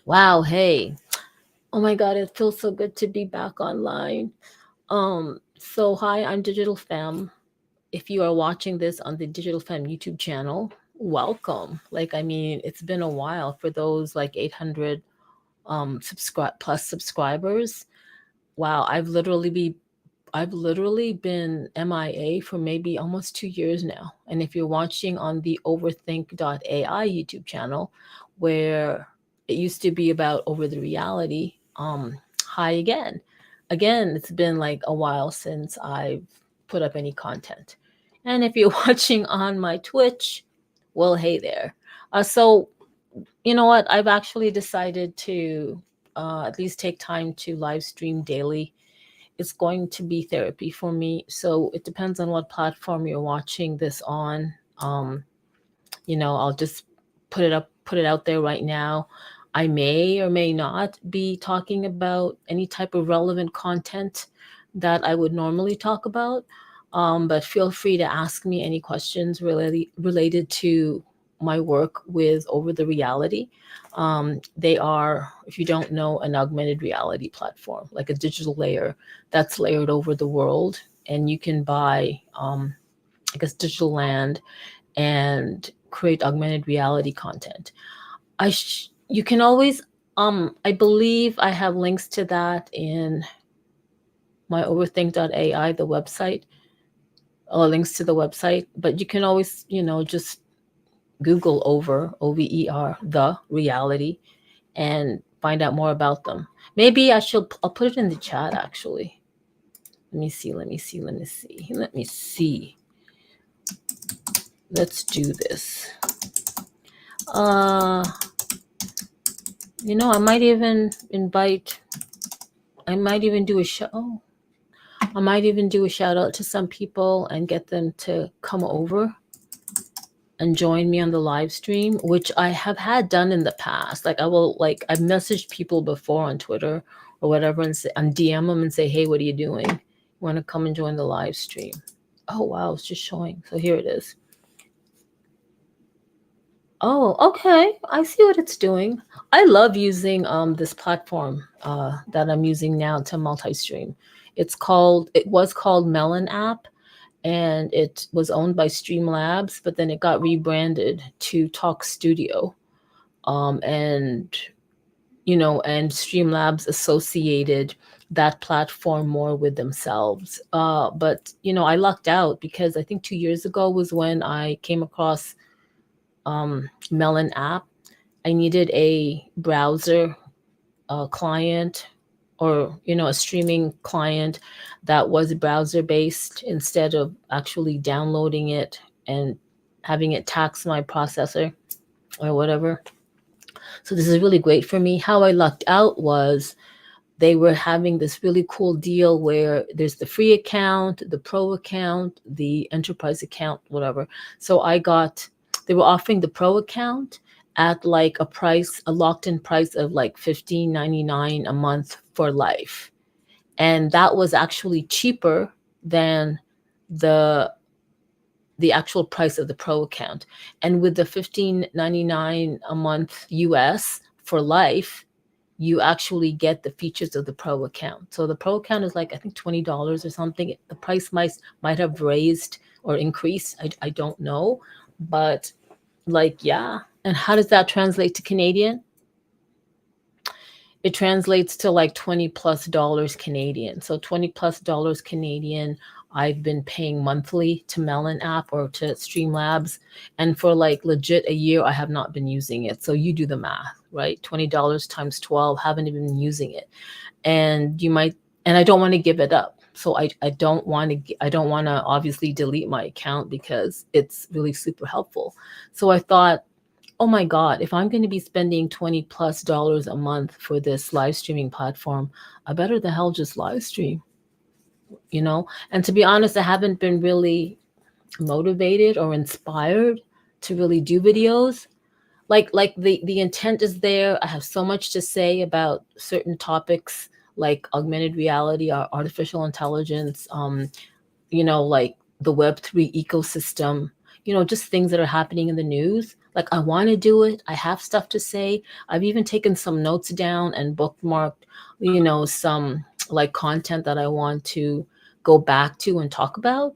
Wow, hey. Oh my God, it feels so good to be back online. So hi, I'm Digital Femme. If you are watching this on the Digital Femme YouTube channel, welcome. It's been a while for those like 800 subscribe plus subscribers. Wow, I've literally been MIA for maybe almost 2 years now. And if you're watching on the Overthink.ai YouTube channel, where it used to be about over the reality, hi again. Again, it's been like a while since I've put up any content. And if you're watching on my Twitch, well, hey there. So, you know what? I've actually decided to at least take time to live stream daily. It's going to be therapy for me. So it depends on what platform you're watching this on. Um, I'll just put it out there right now. I may or may not be talking about any type of relevant content that I would normally talk about. But feel free to ask me any questions related to my work with Over the Reality. They are, if you don't know, an augmented reality platform, like a digital layer that's layered over the world. And you can buy, I guess, digital land and create augmented reality content. You can always I believe I have links to that in my overthink.ai, the website, or links to the website, but you can always, just Google over the reality and find out more about them. Maybe I'll put it in the chat actually. Let me see. Let's do this. Uh I might even I might even do a show. I might even do a shout out to some people and get them to come over and join me on the live stream, which I have had done in the past. I've messaged people before on Twitter or whatever and DM them and say, hey, what are you doing? You want to come and join the live stream? Oh, wow, it's just showing. So here it is. Oh, okay. I see what it's doing. I love using this platform that I'm using now to multi-stream. It was called Melon app, and it was owned by Streamlabs, but then it got rebranded to Talk Studio. And Streamlabs associated that platform more with themselves. But I lucked out because I think 2 years ago was when I came across Melon app. I needed a browser client, or a streaming client that was browser based instead of actually downloading it and having it tax my processor or whatever. So this is really great for me. How I lucked out was they were having this really cool deal where there's the free account, the pro account, the enterprise account, whatever. So they were offering the pro account at like a locked in price of like $15.99 a month for life. And that was actually cheaper than the the actual price of the pro account. And with the $15.99 a month US for life, you actually get the features of the pro account. So the pro account is like, I think, $20 or something. The price might have raised or increased. I don't know. But like, yeah. And how does that translate to Canadian? It translates to like 20 plus dollars Canadian. So 20 plus dollars Canadian, I've been paying monthly to Melon app or to Streamlabs. And for like legit a year, I have not been using it. So you do the math, right? $20 times 12, haven't even been using it. And and I don't want to give it up. So I don't want to obviously delete my account because it's really super helpful. So I thought, oh my God, if I'm going to be spending 20 plus dollars a month for this live streaming platform, I better the hell just live stream. And to be honest, I haven't been really motivated or inspired to really do videos. Like the intent is there. I have so much to say about certain topics like augmented reality or artificial intelligence, like the Web3 ecosystem. just things that are happening in the news. Like I want to do it. I have stuff to say. I've even taken some notes down and bookmarked, some like content that I want to go back to and talk about.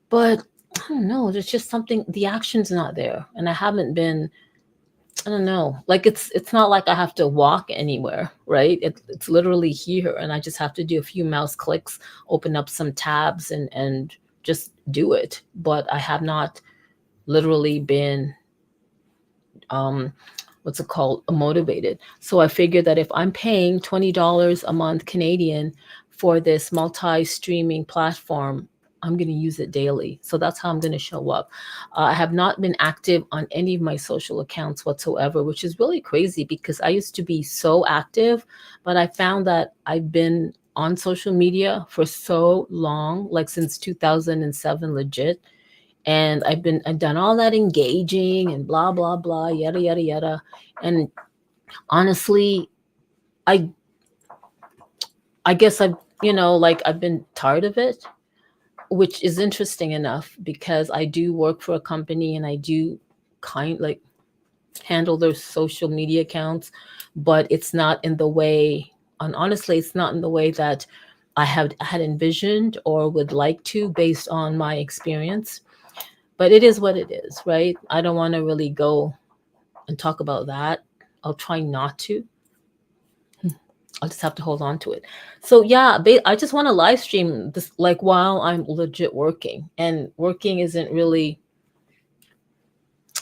But I don't know, there's just something, the action's not there. And I haven't been, I don't know, like it's not like I have to walk anywhere, right? It's literally here, and I just have to do a few mouse clicks, open up some tabs, and just do it. But I have not literally been um what's it called, motivated. So I figured that if I'm paying $20 a month Canadian for this multi-streaming platform, I'm going to use it daily. So that's how I'm going to show up. I have not been active on any of my social accounts whatsoever, which is really crazy because I used to be so active, but I found that I've been on social media for so long, like since 2007, legit. And I've done all that engaging and blah blah blah, yada yada yada. And honestly, I I guess like I've been tired of it, which is interesting enough because I do work for a company and I do kind like handle their social media accounts, but it's not in the way, and honestly, it's not in the way that I had envisioned or would like to based on my experience. But it is what it is, right? I don't want to really go and talk about that. I'll try not to. I'll just have to hold on to it. So yeah, I just want to live stream this like while I'm legit working. And working isn't really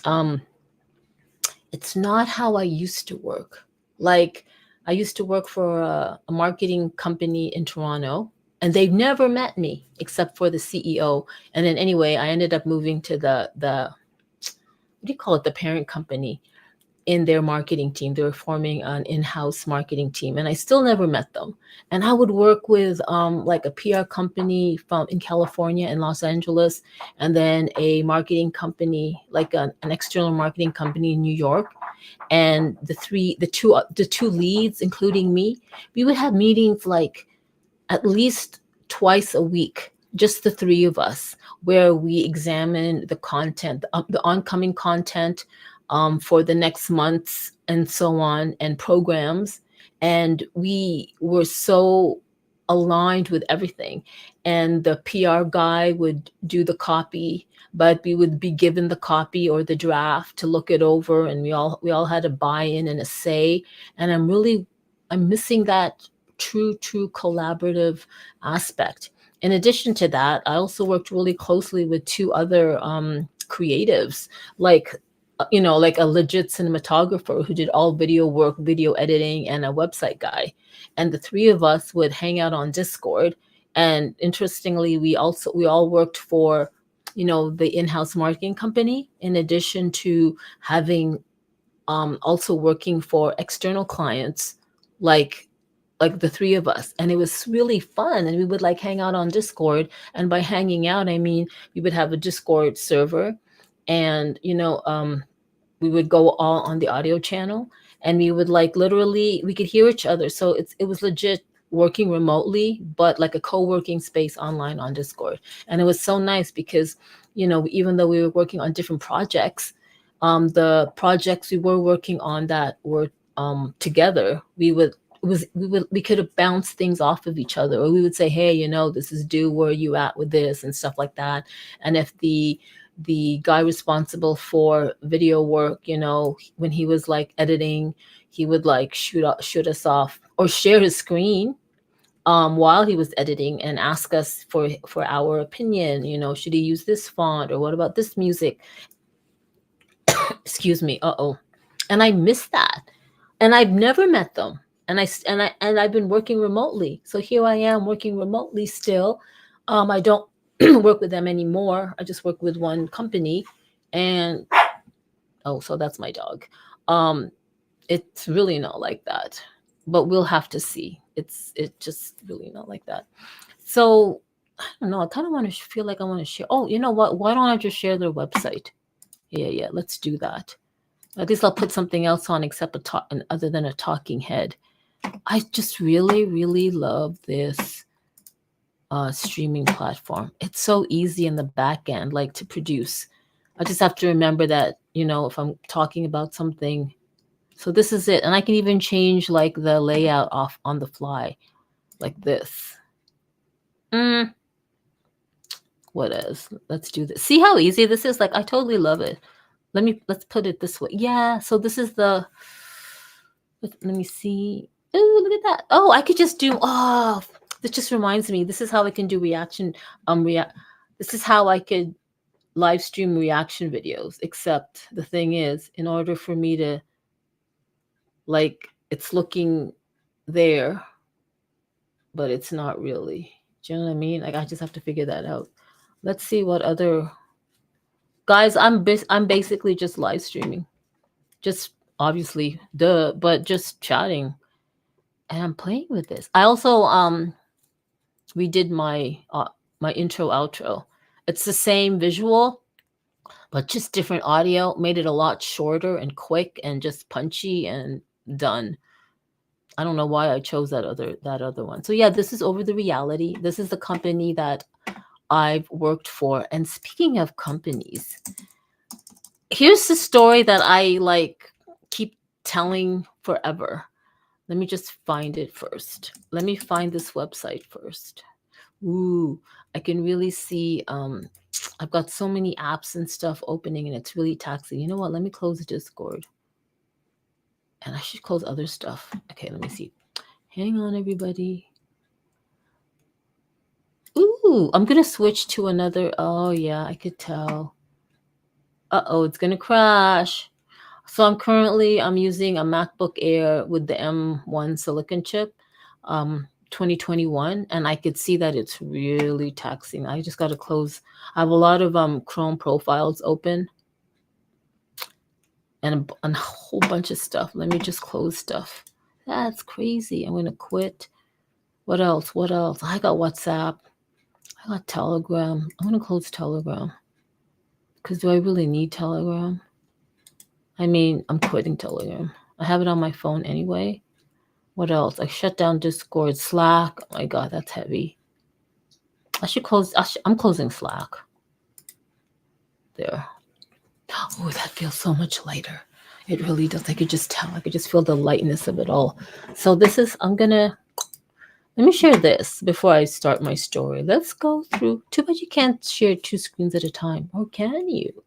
um it's not how I used to work. Like I used to work for a marketing company in Toronto, and they've never met me except for the CEO. And then anyway, I ended up moving to the what do you call it, the parent company in their marketing team. They were forming an in-house marketing team, and I still never met them. And I would work with like a PR company from in California and Los Angeles, and then a marketing company, like an external marketing company in New York. And the two leads, including me, we would have meetings like at least twice a week, just the three of us, where we examine the content, the oncoming content for the next months and so on, and programs. And we were so aligned with everything. And the PR guy would do the copy, but we would be given the copy or the draft to look it over, and we all had a buy-in and a say. And I'm missing that true collaborative aspect. In addition to that, I also worked really closely with two other creatives, like like a legit cinematographer who did all video work, video editing, and a website guy. And the three of us would hang out on Discord. And interestingly, we all worked for the in-house marketing company, in addition to having also working for external clients, like the three of us. And it was really fun, and we would like hang out on Discord. And by hanging out, I mean we would have a Discord server, and we would go all on the audio channel, and we would like literally we could hear each other. So it was legit working remotely, but like a co-working space online on Discord. And it was so nice because even though we were working on different projects, the projects we were working on that were together, we could have bounced things off of each other, or we would say, hey, this is due, where are you at with this, and stuff like that. And if the guy responsible for video work, when he was like editing, he would like shoot us off or share his screen while he was editing and ask us for our opinion. Should he use this font, or what about this music? Excuse me. Uh-oh. And I miss that. And I've never met them. And I've been working remotely. So here I am working remotely still. I don't work with them anymore. I just work with one company. And oh, so that's my dog. Um, it's really not like that. But we'll have to see. It's just really not like that. So I don't know. I kind of want to feel like I want to share. Oh, you know what? Why don't I just share their website? Yeah, let's do that. At least I'll put something else on except other than a talking head. I just really, really love this streaming platform. It's so easy in the back end, like to produce. I just have to remember that, if I'm talking about something. So this is it. And I can even change like the layout off on the fly like this. Mm, what is? Let's do this. See how easy this is? Like, I totally love it. Let's put it this way. Yeah, so this is let me see. Oh, look at that. Oh, I could just do, this just reminds me. This is how I can do reaction, this is how I could live stream reaction videos, except the thing is, in order for me to, like, it's looking there, but it's not really. Do you know what I mean? Like, I just have to figure that out. Let's see what other guys. I'm basically just live streaming, just obviously, but just chatting, and I'm playing with this. I also redid my intro outro. It's the same visual, but just different audio. Made it a lot shorter and quick and just punchy and done. I don't know why I chose that other one. So yeah, this is Over the Reality. This is the company that I've worked for. And speaking of companies, here's the story that I like keep telling forever. Let me just find it first. Let me find this website first. Ooh, I can really see I've got so many apps and stuff opening and it's really taxing. You know what? Let me close Discord. And I should close other stuff. Okay, let me see. Hang on, everybody. Ooh, I'm gonna switch to another. Oh yeah, I could tell. Uh-oh, it's gonna crash. So I'm using a MacBook Air with the M1 silicon chip, 2021, and I could see that it's really taxing. I just gotta close. I have a lot of Chrome profiles open and a whole bunch of stuff. Let me just close stuff. That's crazy. I'm gonna quit. What else? What else? I got WhatsApp. I got Telegram. I'm gonna close Telegram. Because do I really need Telegram? I mean, I'm quitting Telegram. I have it on my phone anyway. What else? I shut down Discord, Slack. Oh my God, that's heavy. I should close. I'm closing Slack. There. Oh, that feels so much lighter. It really does. I could just tell. I could just feel the lightness of it all. So this is, let me share this before I start my story. Let's go through. Too bad you can't share 2 screens at a time. Or can you?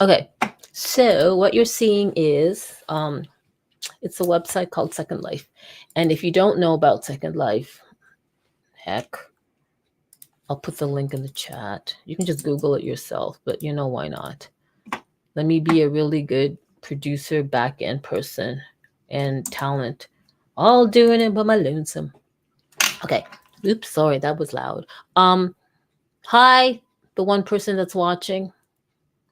Okay. So what you're seeing is, it's a website called Second Life. And if you don't know about Second Life, heck, I'll put the link in the chat. You can just Google it yourself, but why not? Let me be a really good producer, back end person, and talent, all doing it by my lonesome. Okay. Oops, sorry, that was loud. Hi, the one person that's watching.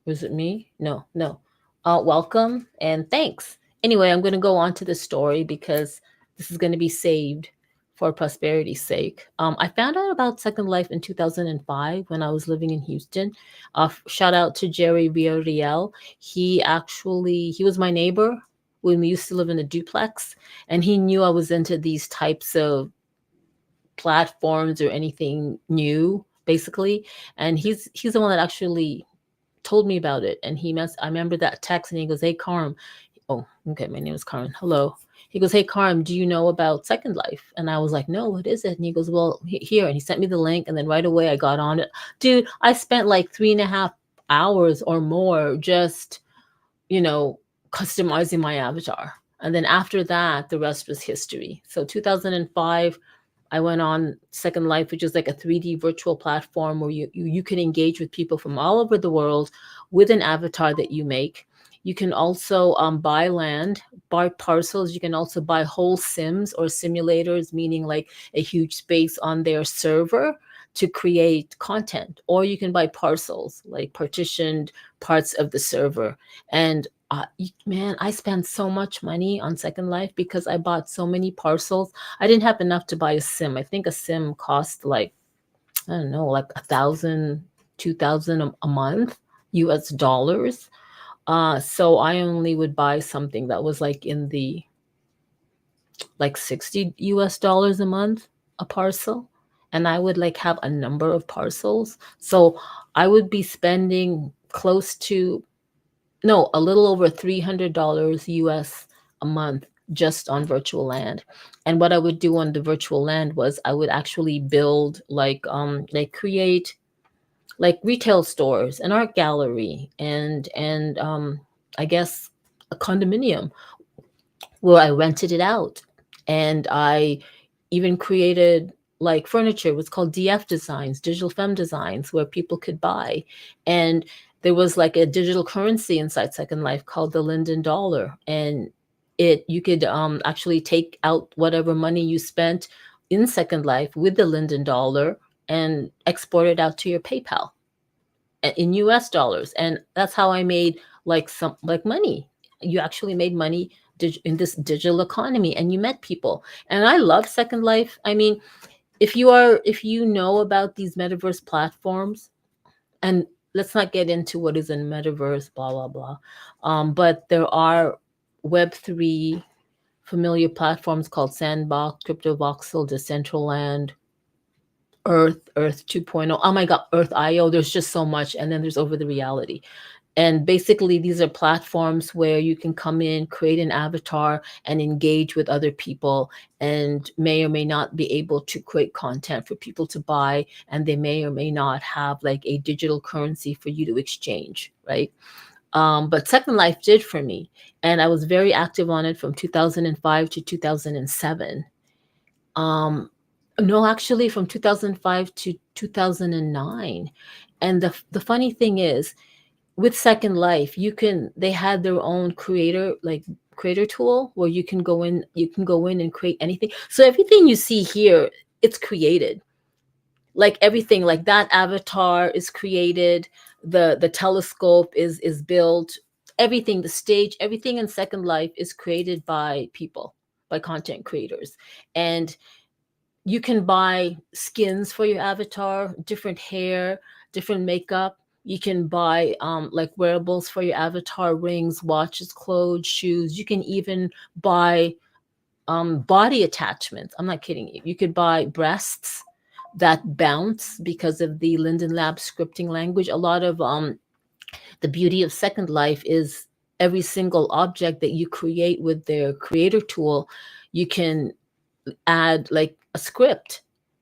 Was it me? No. Welcome and thanks. Anyway, I'm going to go on to the story because this is going to be saved for prosperity's sake. I found out about Second Life in 2005 when I was living in Houston. Shout out to Jerry Villarreal. He was my neighbor when we used to live in a duplex, and he knew I was into these types of platforms or anything new, basically. And he's the one that actually told me about it. And I remember that text, and he goes, "Hey, Carm." Oh, okay. My name is Carmen. Hello. He goes, "Hey, Carm, do you know about Second Life?" And I was like, "No, what is it?" And he goes, "Well, here." And he sent me the link. And then right away I got on it. Dude, I spent like 3.5 hours or more just, customizing my avatar. And then after that, the rest was history. So 2005, I went on Second Life, which is like a 3D virtual platform where you can engage with people from all over the world with an avatar that you make. You can also buy land, buy parcels. You can also buy whole sims or simulators, meaning like a huge space on their server to create content. Or you can buy parcels, like partitioned parts of the server. And man, I spent so much money on Second Life because I bought so many parcels. I didn't have enough to buy a sim. I think a sim cost like, I don't know, like 1,000, 2,000 a month, US dollars. So I only would buy something that was like in the like 60 US dollars a month, a parcel. and I would like have a number of parcels. So I would be spending close to, no, a little over $300 US a month just on virtual land. And what I would do on the virtual land was I would actually build like create like retail stores, an art gallery, and I guess a condominium where I rented it out. And I even created like furniture. It was called DF designs, digital femme designs, where people could buy. And there was like a digital currency inside Second Life called the Linden Dollar. And it you could actually take out whatever money you spent in Second Life with the Linden Dollar and export it out to your PayPal in US dollars. And that's how I made like some like money. You actually made money in this digital economy, and you met people. And I love Second Life. I mean, if you know about these metaverse platforms, and let's not get into what is in metaverse, blah blah blah. But there are Web3 familiar platforms called Sandbox, CryptoVoxel, Decentraland, Earth 2.0. Oh my God, Earth IO. There's just so much. And then there's Over the Reality. And basically, these are platforms where you can come in, create an avatar, and engage with other people, and may or may not be able to create content for people to buy. And they may or may not have like a digital currency for you to exchange, right? But Second Life did for me. And I was very active on it from 2005 to 2007. Um, no, actually, from 2005 to 2009. And the funny thing is, with Second Life, they had their own creator tool where you can go in and create anything. So everything you see here, it's created. Like everything, like that avatar is created, the telescope is built, everything, the stage, everything in Second Life is created by people, by content creators. And you can buy skins for your avatar, different hair, different makeup. You can buy like wearables for your avatar, rings, watches, clothes, shoes. You can even buy body attachments. I'm not kidding you. You could buy breasts that bounce because of the Linden Lab scripting language. A lot of the beauty of Second Life is every single object that you create with their creator tool, you can add like a script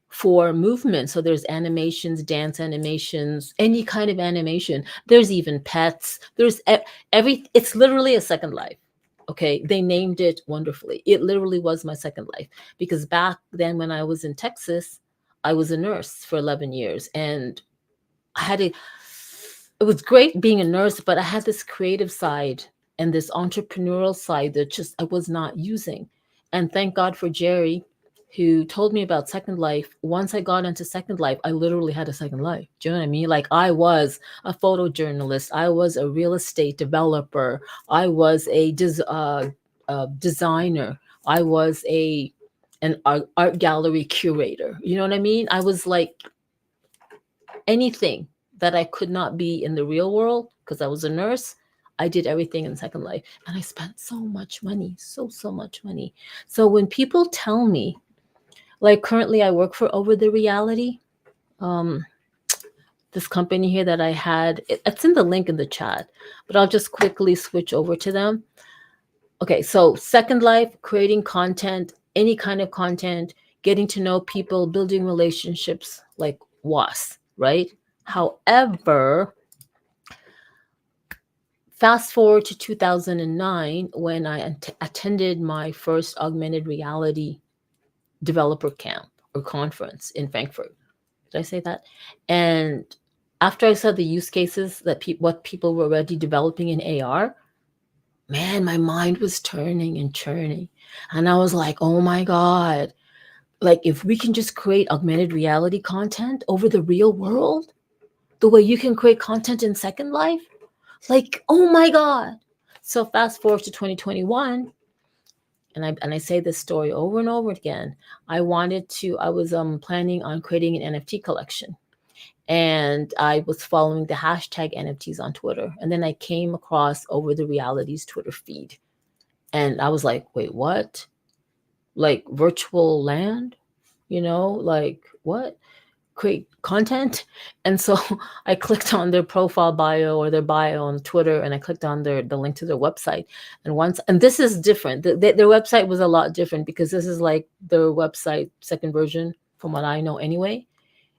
for movement. So there's animations, dance animations, any kind of animation. There's even pets. There's every, it's literally a Second Life. Okay. They named it wonderfully. It literally was my Second Life, because back then when I was in Texas, I was a nurse for 11 years, and I had a, it was great being a nurse, but I had this creative side and this entrepreneurial side that just I was not using. And thank God for Jerry, who told me about Second Life. Once I got into Second Life, I literally had a second life. Do you know what I mean? Like I was a photojournalist, I was a real estate developer, I was a designer, I was an art gallery curator. You know what I mean? I was like anything that I could not be in the real world because I was a nurse. I did everything in Second Life, and I spent so much money, so much money. So when people tell me, like currently I work for Over the Reality, um, this company here that I had, it's in the link in the chat, but I'll just quickly switch over to them. Okay, so Second Life, creating content, any kind of content, getting to know people, building relationships, like was, right? However, fast forward to 2009 when I attended my first augmented reality developer camp or conference in Frankfurt. Did I say that? And after I saw the use cases that what people were already developing in AR, man, my mind was turning and churning. And I was like, oh my God, like if we can just create augmented reality content over the real world, the way you can create content in Second Life, like, oh my God. So fast forward to 2021, and I say this story over and over again. I was planning on creating an NFT collection. And I was following the hashtag NFTs on Twitter. And then I came across Over the Reality's Twitter feed. And I was like, wait, what? Like virtual land? like what? Create content. And so I clicked on their profile bio or their bio on Twitter, and I clicked on the link to their website. And this is different. Their website was a lot different because this is like their website second version from what I know anyway.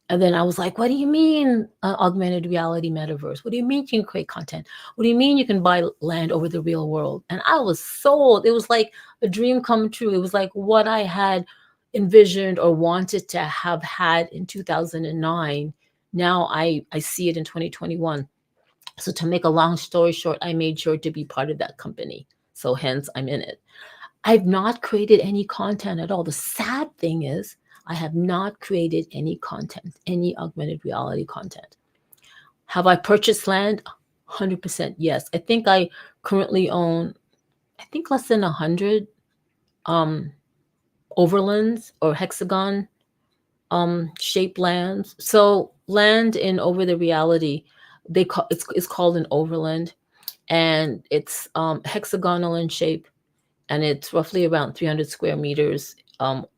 And then I was like, what do you mean augmented reality metaverse? What do you mean you can create content? What do you mean you can buy land over the real world? And I was sold. It was like a dream come true. It was like what I had envisioned or wanted to have had in 2009. Now I see it in 2021. So to make a long story short, I made sure to be part of that company. So hence I'm in it. I've not created any content at all. The sad thing is, I have not created any content, any augmented reality content. Have I purchased land? 100% yes. I think I currently own, I think less than 100 um, overlands or hexagon shaped lands. So land in over the reality, it's called an overland, and it's hexagonal in shape, and it's roughly around 300 square meters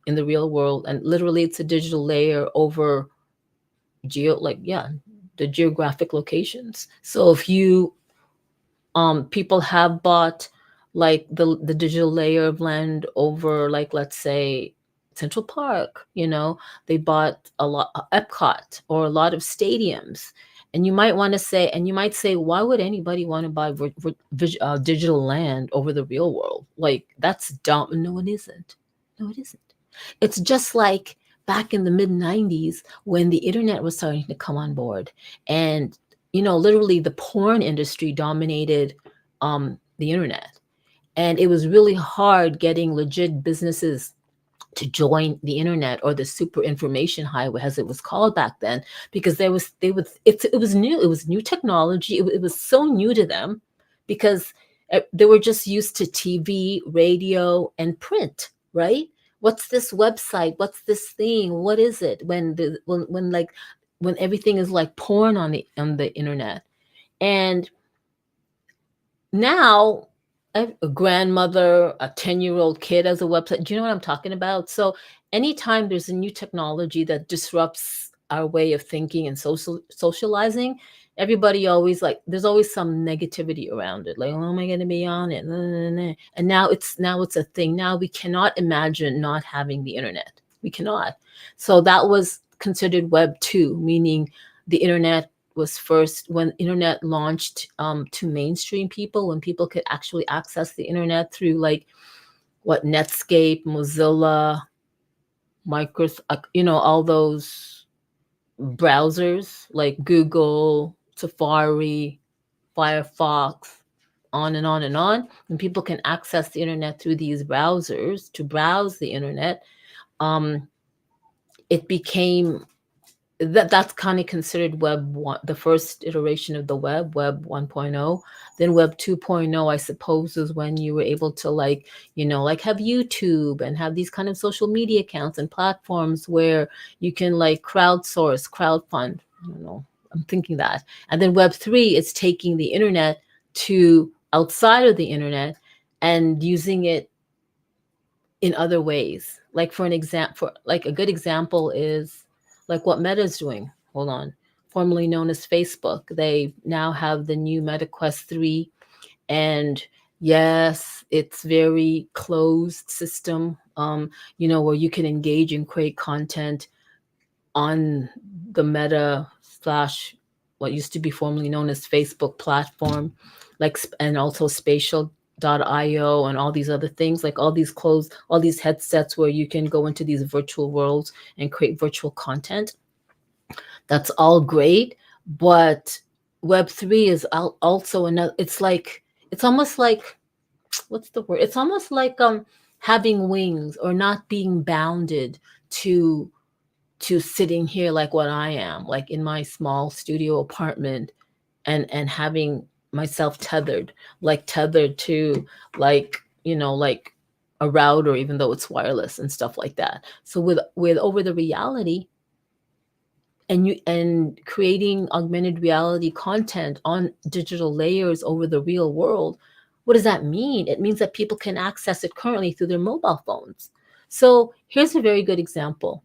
in the real world. And literally, it's a digital layer over the geographic locations. So if you people have bought like the digital layer of land over, like, let's say Central Park, they bought a lot Epcot or a lot of stadiums. And you might say, why would anybody want to buy digital land over the real world? Like, that's dumb. No, it isn't. No, it isn't. It's just like back in the mid 90s when the internet was starting to come on board. And, literally the porn industry dominated the internet. And it was really hard getting legit businesses to join the internet, or the super information highway as it was called back then, because it was new technology. It was so new to them because they were just used to TV, radio, and print, right? What's this website? What's this thing? What is it? When everything is like porn on the internet. And now a grandmother, a 10-year-old kid has a website. Do you know what I'm talking about? So anytime there's a new technology that disrupts our way of thinking and socializing, everybody always, like, there's always some negativity around it. Like, oh, am I going to be on it? And now it's a thing. Now we cannot imagine not having the internet. We cannot. So that was considered Web 2, meaning the internet was first when internet launched to mainstream people, when people could actually access the internet through, like, what, Netscape, Mozilla, Microsoft, all those browsers like Google, Safari, Firefox, on and on and on. And people can access the internet through these browsers to browse the internet. It became that's kind of considered Web 1, the first iteration of the Web 1.0. Then Web 2.0, I suppose, is when you were able to, like, like have YouTube and have these kind of social media accounts and platforms where you can, like, crowdsource, crowdfund. I don't know. I'm thinking that. And then Web 3 is taking the internet to outside of the internet and using it in other ways. Like, for an example, like a good example is like what Meta is doing. Hold on. Formerly known as Facebook. They now have the new Meta Quest 3. And yes, it's very closed system, where you can engage and create content on the Meta slash what used to be formerly known as Facebook platform, like, and also spatial.io and all these other things, like all these headsets where you can go into these virtual worlds and create virtual content. That's all great, but Web3 is also another. It's almost like, what's the word? It's almost like having wings, or not being bounded to sitting here like what I am, like in my small studio apartment, and having myself tethered to, like, like a router, even though it's wireless and stuff like that. So with over the reality, and creating augmented reality content on digital layers over the real world, what does that mean? It means that people can access it currently through their mobile phones. So here's a very good example.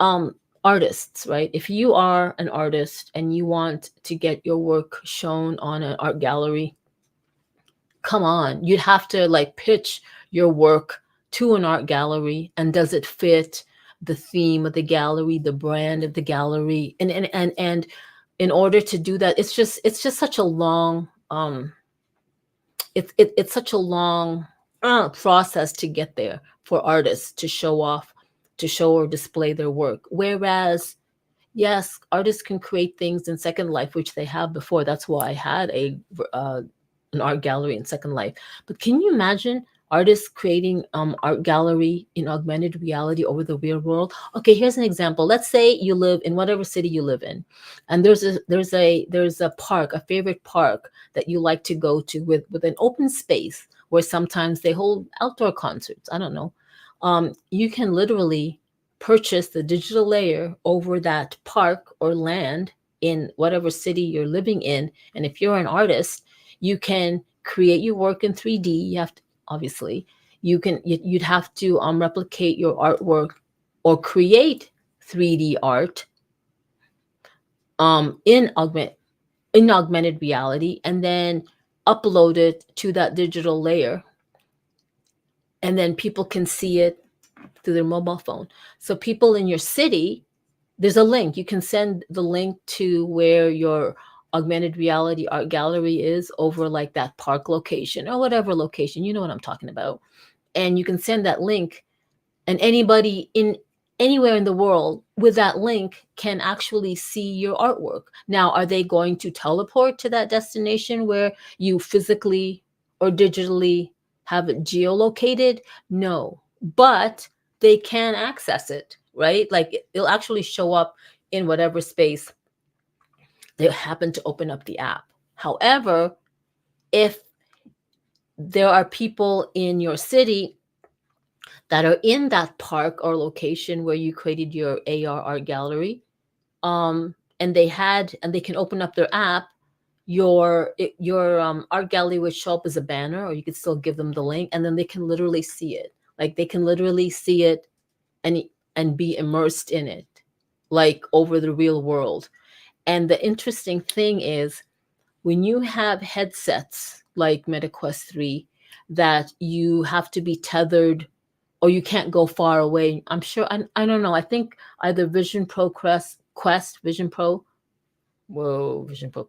um artists, right? If you are an artist and you want to get your work shown on an art gallery, come on, you'd have to like pitch your work to an art gallery, and does it fit the theme of the gallery, the brand of the gallery? And in order to do that, it's just such a long it's such a long process to get there for artists to show off, to show or display their work. Whereas, yes, artists can create things in Second Life, which they have before. That's why I had an art gallery in Second Life. But can you imagine artists creating art gallery in augmented reality over the real world? Okay, here's an example. Let's say you live in whatever city you live in, and there's a park, a favorite park that you like to go to with an open space where sometimes they hold outdoor concerts. I don't know. You can literally purchase the digital layer over that park or land in whatever city you're living in. And if you're an artist, you can create your work in 3D. You have to, obviously, you'd have to replicate your artwork or create 3D art um in augment in augmented reality, and then upload it to that digital layer, and then people can see it through their mobile phone. So people in your city, there's a link. You can send the link to where your augmented reality art gallery is over like that park location or whatever location, you know what I'm talking about. And you can send that link, and anybody in anywhere in the world with that link can actually see your artwork. Now, are they going to teleport to that destination where you physically or digitally have it geolocated? No, but they can access it, right? Like it'll actually show up in whatever space they happen to open up the app. However, if there are people in your city that are in that park or location where you created your AR art gallery, and they can open up their app, your art gallery would show up as a banner, or you could still give them the link, and then they can literally see it. Like they can literally see it and be immersed in it, like over the real world. And the interesting thing is, when you have headsets like MetaQuest 3 that you have to be tethered or you can't go far away. I'm sure, I don't know. I think either Vision Pro Vision Pro, Vision Pro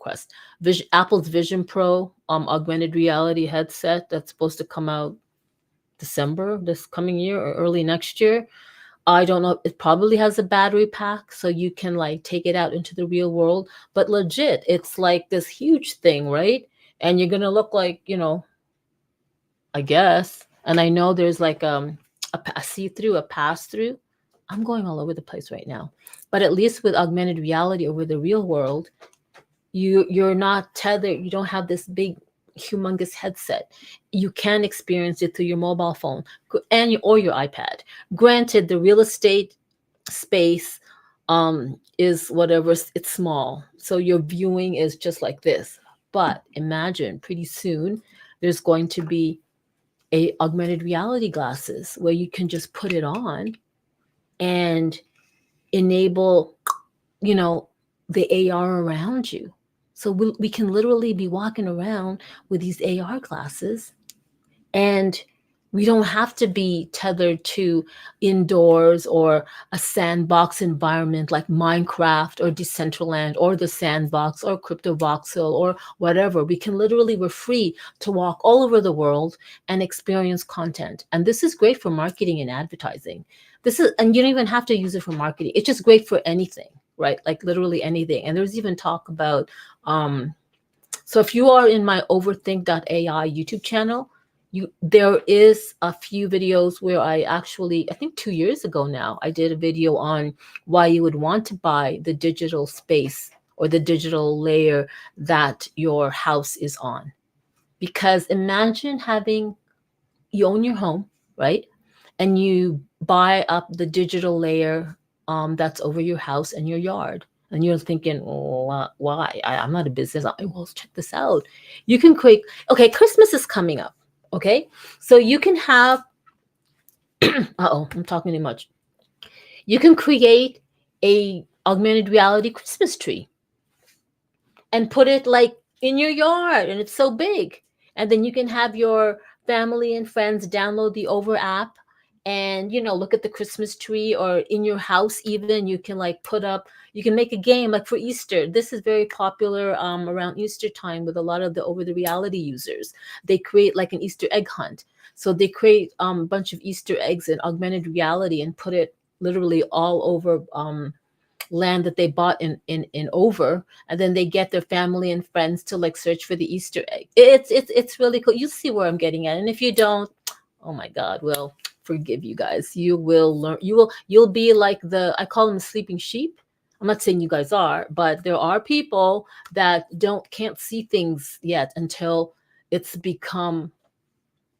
Apple's Vision Pro augmented reality headset that's supposed to come out December this coming year or early next year. I don't know. It probably has a battery pack so you can like take it out into the real world. But legit, it's like this huge thing, right? And you're gonna look like, I guess. And I know there's like a see-through, a pass-through. I'm going all over the place right now. But at least with augmented reality over the real world, you're not tethered. You don't have this big humongous headset. You can experience it through your mobile phone or your iPad. Granted, the real estate space is whatever, it's small. So your viewing is just like this. But imagine pretty soon there's going to be a augmented reality glasses where you can just put it on and enable, the AR around you. So we can literally be walking around with these AR glasses, and we don't have to be tethered to indoors or a sandbox environment like Minecraft or Decentraland or the Sandbox or CryptoVoxel or whatever. We're free to walk all over the world and experience content. And this is great for marketing and advertising. And you don't even have to use it for marketing. It's just great for anything, right? Like literally anything. And there's even talk about, so if you are in my overthink.ai YouTube channel, there is a few videos where I think 2 years ago now, I did a video on why you would want to buy the digital space or the digital layer that your house is on. Because imagine you own your home, right? And you buy up the digital layer that's over your house and your yard. And you're thinking, why? I'm not a business. Well, check this out. You can create, okay, Christmas is coming up. Okay, so you can have, I'm talking too much. You can create a augmented reality Christmas tree and put it like in your yard, and it's so big. And then you can have your family and friends download the Over app and look at the Christmas tree, or in your house even you can like put up, you can make a game like for Easter. This is very popular around Easter time with a lot of the over the reality users. They create like an Easter egg hunt. So they create a bunch of Easter eggs in augmented reality and put it literally all over land that they bought in over, and then they get their family and friends to like search for the Easter egg. It's really cool. You see where I'm getting at. And if you don't, oh my god, well, forgive you guys. You will learn. You'll be like the, I call them sleeping sheep. I'm not saying you guys are, but there are people that can't see things yet until it's become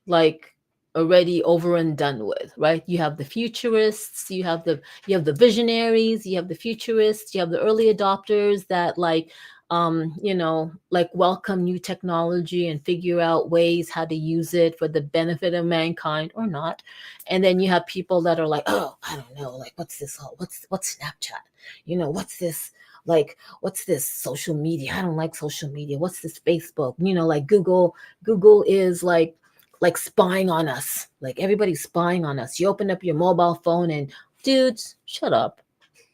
like already over and done with, right? You have the futurists, you have the visionaries, you have the futurists, you have the early adopters that like like welcome new technology and figure out ways how to use it for the benefit of mankind or not. And then you have people that are like, oh, I don't know, like what's this whole what's Snapchat? What's this, like what's this social media? I don't like social media. What's this Facebook? Like Google is like spying on us. Like everybody's spying on us. You open up your mobile phone and dudes, shut up.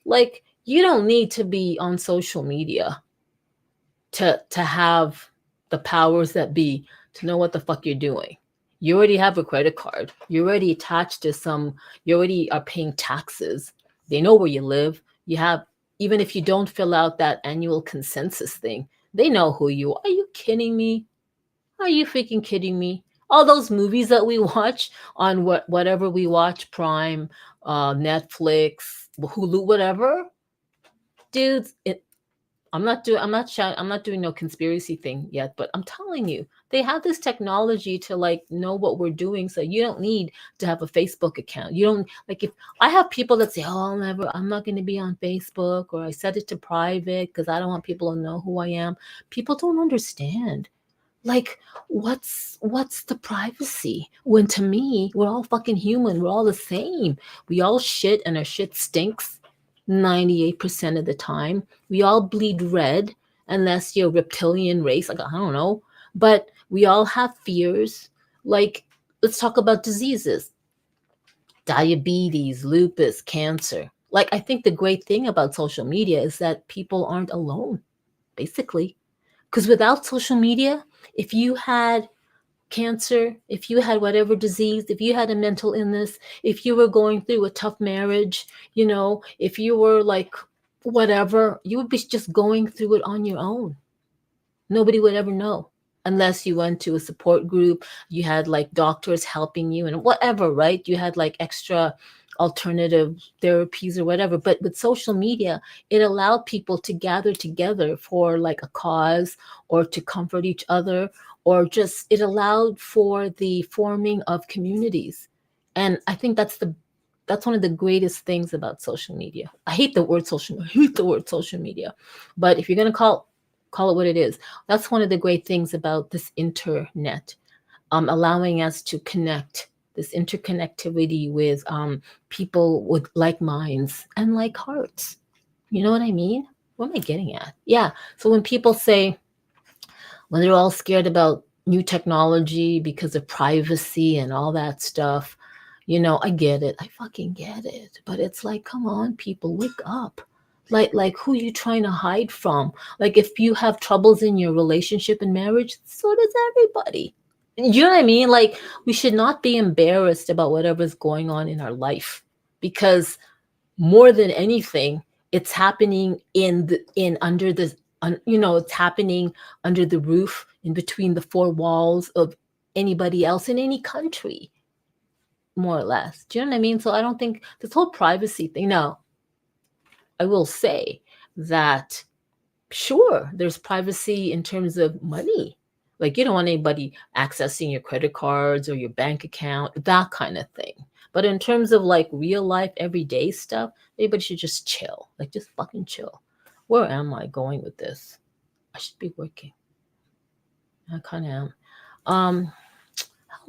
Like you don't need to be on social media to have the powers that be to know what the fuck you're doing. You already have a credit card. You're already attached to some, you already are paying taxes. They know where you live. You have, even if you don't fill out that annual consensus thing, they know who you are. Are you kidding me? Are you freaking kidding me? All those movies that we watch on whatever we watch, Prime, Netflix, Hulu, whatever, dudes. I'm not doing no conspiracy thing yet, but I'm telling you, they have this technology to like know what we're doing, so you don't need to have a Facebook account. You don't, like, if I have people that say, "Oh, I'm not going to be on Facebook," or I set it to private because I don't want people to know who I am. People don't understand. Like, what's the privacy? When to me, we're all fucking human. We're all the same. We all shit and our shit stinks 98% of the time. We all bleed red unless you're reptilian race. Like, I don't know. But we all have fears. Like, let's talk about diseases. Diabetes, lupus, cancer. Like, I think the great thing about social media is that people aren't alone, basically. Because without social media, if you had cancer, if you had whatever disease, if you had a mental illness, if you were going through a tough marriage, if you were like whatever, you would be just going through it on your own. Nobody would ever know unless you went to a support group, you had like doctors helping you and whatever, right? You had like extra alternative therapies or whatever. But with social media, it allowed people to gather together for like a cause or to comfort each other, or just it allowed for the forming of communities. And I think that's one of the greatest things about social media. I hate the word social media. I hate the word social media. But if you're gonna call it what it is, that's one of the great things about this internet, allowing us to connect, this interconnectivity with people with like minds and like hearts. You know what I mean? What am I getting at? Yeah. So when people say, when they're all scared about new technology because of privacy and all that stuff, I get it. I fucking get it. But it's like, come on, people, wake up. Like who you trying to hide from? Like if you have troubles in your relationship and marriage, so does everybody. You know what I mean? Like we should not be embarrassed about whatever's going on in our life, because more than anything, it's happening in under the it's happening under the roof, in between the four walls of anybody else in any country, more or less. Do you know what I mean? So I don't think this whole privacy thing. Now, I will say that sure, there's privacy in terms of money. Like you don't want anybody accessing your credit cards or your bank account, that kind of thing. But in terms of like real life, everyday stuff, everybody should just chill. Like just fucking chill. Where am I going with this? I should be working. I kind of am.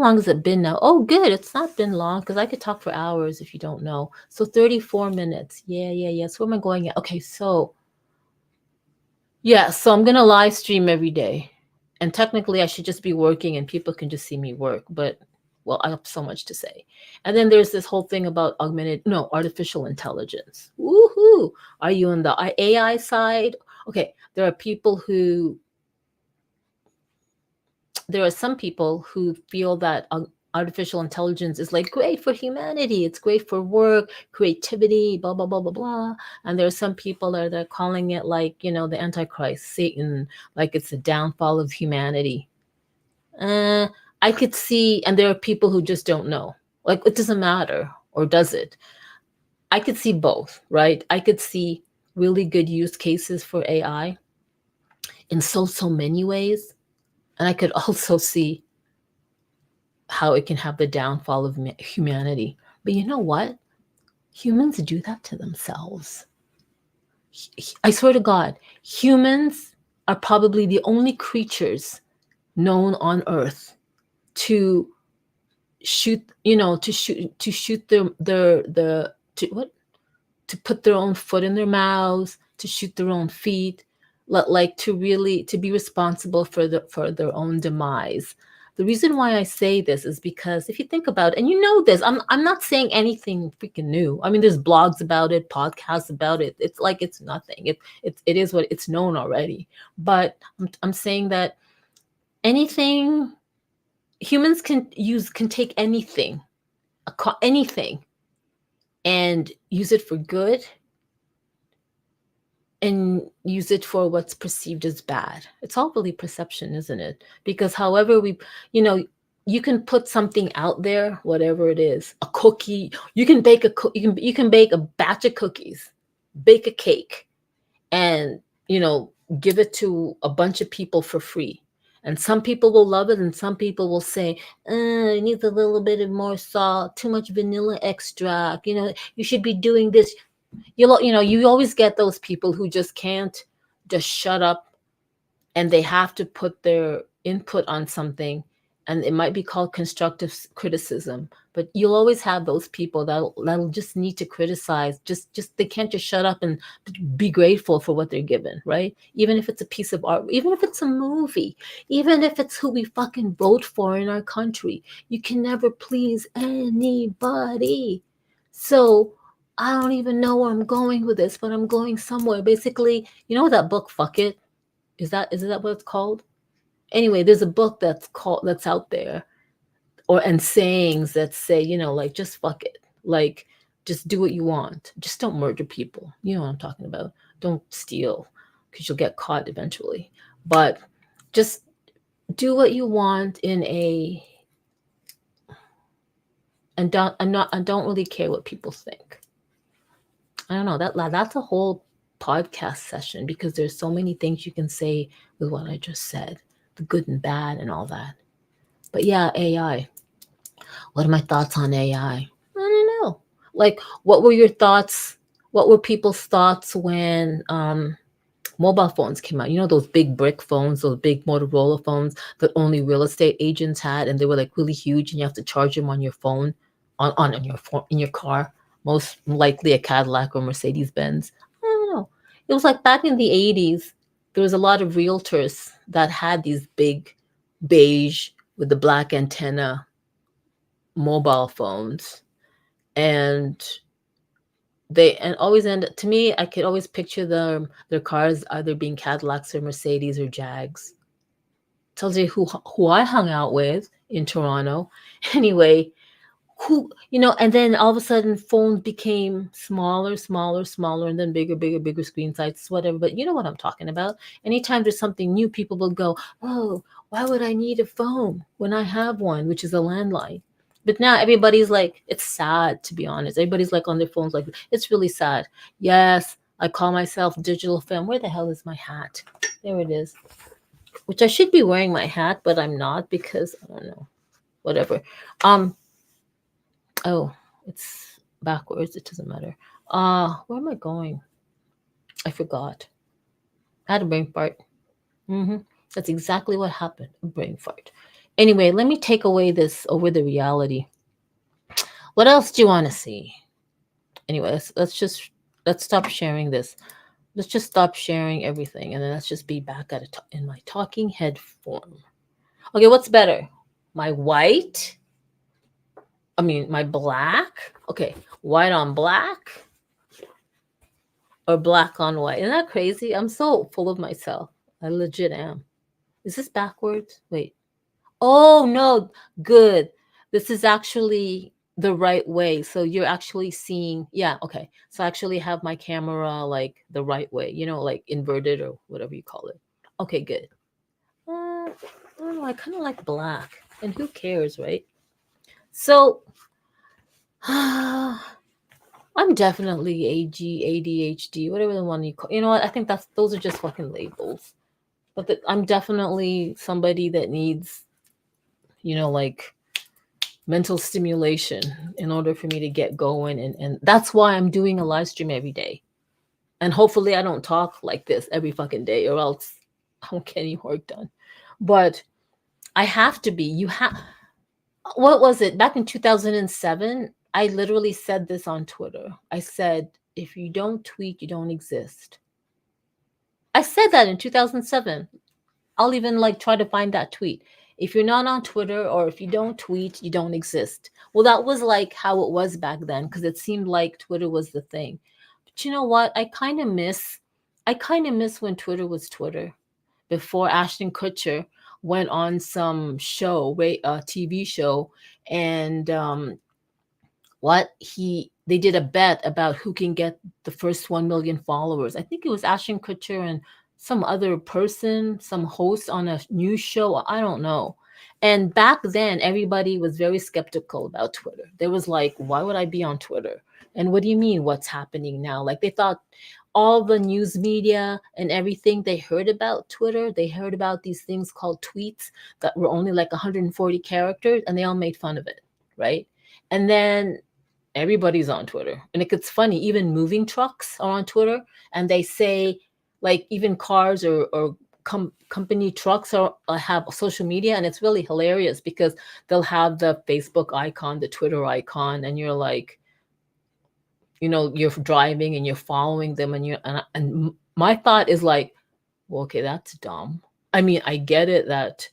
How long has it been now? Oh, good. It's not been long because I could talk for hours if you don't know. So 34 minutes. Yeah, yeah, yeah. So where am I going at? Okay, so yeah, so I'm gonna live stream every day. And technically I should just be working and people can just see me work, but well, I have so much to say. And then there's this whole thing about artificial intelligence. Woohoo! Are you on the AI side? Okay, there are some people who feel that artificial intelligence is like great for humanity, it's great for work, creativity, blah blah blah blah blah. And there are some people that are calling it like, the antichrist, Satan, like it's the downfall of humanity. uh, I could see, and there are people who just don't know, like it doesn't matter, or does it? I could see both, right? I could see really good use cases for AI in so many ways, and I could also see how it can have the downfall of humanity. But you know what? Humans do that to themselves. I swear to God, humans are probably the only creatures known on Earth to shoot, to shoot the to what to put their own foot in their mouths, to shoot their own feet, like to really to be responsible for their own demise. The reason why I say this is because if you think about it, and you know this, I'm not saying anything freaking new. I mean, there's blogs about it, podcasts about it. It's like it's nothing. It is what it's known already. But I'm saying that anything humans can take anything, anything, and use it for good and use it for what's perceived as bad. It's all really perception, isn't it? Because however you know, you can put something out there, whatever it is, a cookie. You can bake you can bake a batch of cookies, bake a cake, and give it to a bunch of people for free. And some people will love it, and some people will say, it needs a little bit of more salt, too much vanilla extract. You should be doing this. You always get those people who just can't just shut up, and they have to put their input on something, and it might be called constructive criticism, but you'll always have those people that'll just need to criticize. Just they can't just shut up and be grateful for what they're given, right? Even if it's a piece of art, even if it's a movie, even if it's who we fucking vote for in our country, you can never please anybody. So I don't even know where I'm going with this, but I'm going somewhere. Basically, that book, Fuck It? Is that what it's called? Anyway, there's a book that's out there, and sayings that say, like, just fuck it. Like, just do what you want. Just don't murder people. You know what I'm talking about. Don't steal, because you'll get caught eventually. But just do what you want and don't really care what people think. I don't know, that's a whole podcast session, because there's so many things you can say with what I just said, the good and bad and all that. But yeah, AI. What are my thoughts on AI? I don't know. Like, what were your thoughts? What were people's thoughts when mobile phones came out? Those big brick phones, those big Motorola phones that only real estate agents had, and they were like really huge, and you have to charge them on your phone, on your phone in your car. Most likely a Cadillac or Mercedes Benz. I don't know. It was like back in the 80s. There was a lot of realtors that had these big beige with the black antenna mobile phones, and always end to me. I could always picture their cars either being Cadillacs or Mercedes or Jags. Tells you who I hung out with in Toronto. Anyway, and then all of a sudden phones became smaller, smaller, smaller, and then bigger, bigger, bigger screen sizes, whatever. But you know what I'm talking about. Anytime there's something new, people will go, oh, why would I need a phone when I have one, which is a landline? But now everybody's like, it's sad, to be honest. Everybody's like on their phones, like, it's really sad. Yes, I call myself digital femme. Where the hell is my hat? There it is. Which I should be wearing my hat, but I'm not, because I don't know. Whatever. Oh, it's backwards. It doesn't matter. Where am I going? I forgot. I had a brain fart. That's exactly what happened. A brain fart. Anyway, let me take away this over the reality. What else do you want to see? Anyway, let's stop sharing this. Let's just stop sharing everything, and then let's just be back at in my talking head form. Okay, what's better? My white? I mean, my black? Okay, white on black or black on white? Isn't that crazy? I'm so full of myself. I legit am. Is this backwards? Wait. Oh, no. Good. This is actually the right way. So you're actually seeing, yeah, okay. So I actually have my camera like the right way, like inverted or whatever you call it. Okay, good. I don't know. I kind of like black. And who cares, right? So I'm definitely ADHD, whatever the one you call. You know what? I think those are just fucking labels. But I'm definitely somebody that needs, like mental stimulation in order for me to get going. And that's why I'm doing a live stream every day. And hopefully I don't talk like this every fucking day or else I won't get any work done. But I have to be. What was it? Back in 2007, I literally said this on Twitter. I said, if you don't tweet, you don't exist. I said that in 2007. I'll even like try to find that tweet. If you're not on Twitter or if you don't tweet, you don't exist. Well, that was like how it was back then because it seemed like Twitter was the thing. But you know what? I kind of miss when Twitter was Twitter before Ashton Kutcher went on some show, a TV show, and they did a bet about who can get the first 1 million followers. I think it was Ashton Kutcher and some other person, some host on a news show. I don't know. And back then, everybody was very skeptical about Twitter. They was like, why would I be on Twitter? And what do you mean, what's happening now? Like they thought all the news media and everything they heard about Twitter, they heard about these things called tweets that were only like 140 characters, and they all made fun of it, right? And then everybody's on Twitter. And it gets funny, even moving trucks are on Twitter, and they say, like, even cars or company trucks have social media, and it's really hilarious because they'll have the Facebook icon, the Twitter icon, and you're like, you're driving and you're following them, and my thought is like, well, okay, that's dumb. I mean, I get it that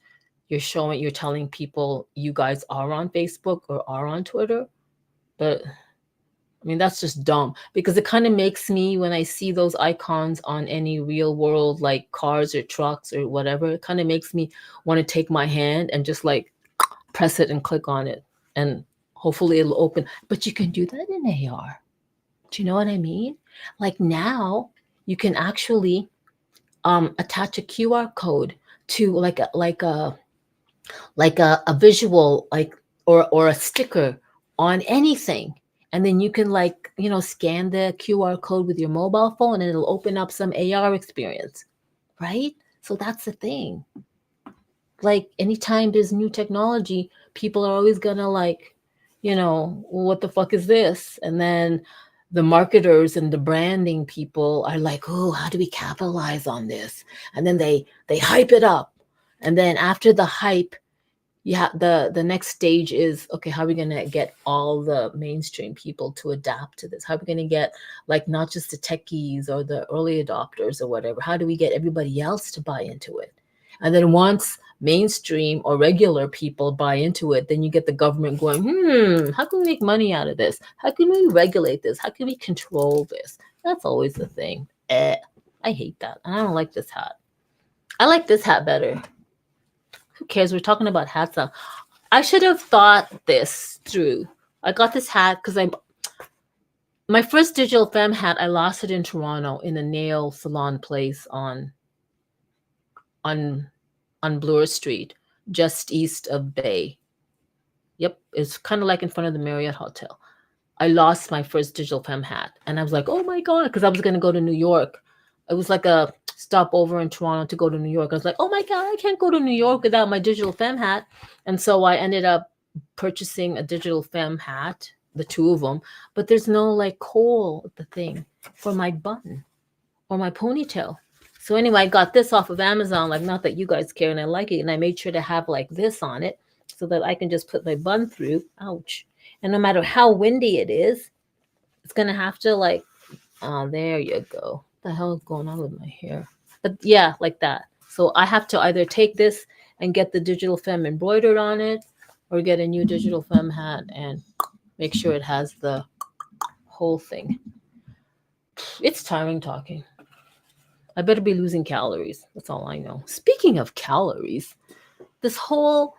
you're telling people you guys are on Facebook or are on Twitter, but I mean, that's just dumb because it kind of makes me, when I see those icons on any real world, like cars or trucks or whatever, it kind of makes me want to take my hand and just like press it and click on it. And hopefully it'll open. But you can do that in AR. Do you know what I mean? Like now you can actually attach a QR code to a visual, like, or a sticker on anything, and then you can like scan the QR code with your mobile phone and it'll open up some AR experience, right? So that's the thing. Like anytime there's new technology, people are always gonna like, what the fuck is this? And then the marketers and the branding people are like, oh, how do we capitalize on this? And then they hype it up, and then after the hype, yeah, the next stage is, okay, how are we going to get all the mainstream people to adapt to this? How are we going to get like not just the techies or the early adopters or whatever? How do we get everybody else to buy into it? And then once mainstream or regular people buy into it, then you get the government going, how can we make money out of this? How can we regulate this? How can we control this? That's always the thing. I hate that. I don't like this hat. I like this hat better. Who cares? We're talking about hats now. I should have thought this through. I got this hat because my first digital femme hat, I lost it in Toronto in a nail salon place on Bloor Street, just east of Bay. Yep, it's kind of like in front of the Marriott Hotel. I lost my first digital femme hat, and I was like, oh my god, because I was going to go to New York. It was like a stopover in Toronto to go to New York. I was like, oh my god, I can't go to New York without my digital femme hat. And so I ended up purchasing a digital femme hat, the two of them, but there's no like the thing for my bun or my ponytail. So anyway, I got this off of Amazon, like not that you guys care, and I like it, and I made sure to have like this on it so that I can just put my bun through. Ouch. And no matter how windy it is, it's gonna have to like, oh, there you go. What the hell is going on with my hair? But yeah, like that. So I have to either take this and get the digital femme embroidered on it, or get a new digital femme hat and make sure it has the whole thing. It's tiring talking. I better be losing calories. That's all I know. Speaking of calories, this whole,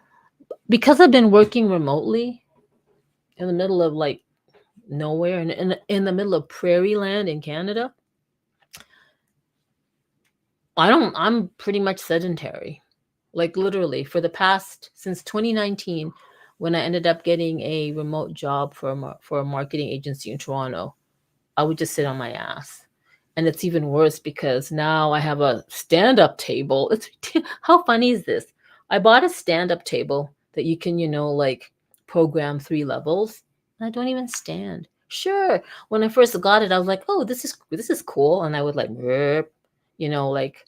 because I've been working remotely in the middle of like nowhere and in the middle of prairie land in Canada, I'm pretty much sedentary. Like literally for the past, since 2019, when I ended up getting a remote job for a marketing agency in Toronto, I would just sit on my ass. And it's even worse because now I have a stand-up table. It's how funny is this? I bought a stand-up table that you can, like program 3 levels. I don't even stand. Sure, when I first got it, I was like, "Oh, this is cool," and I would like, like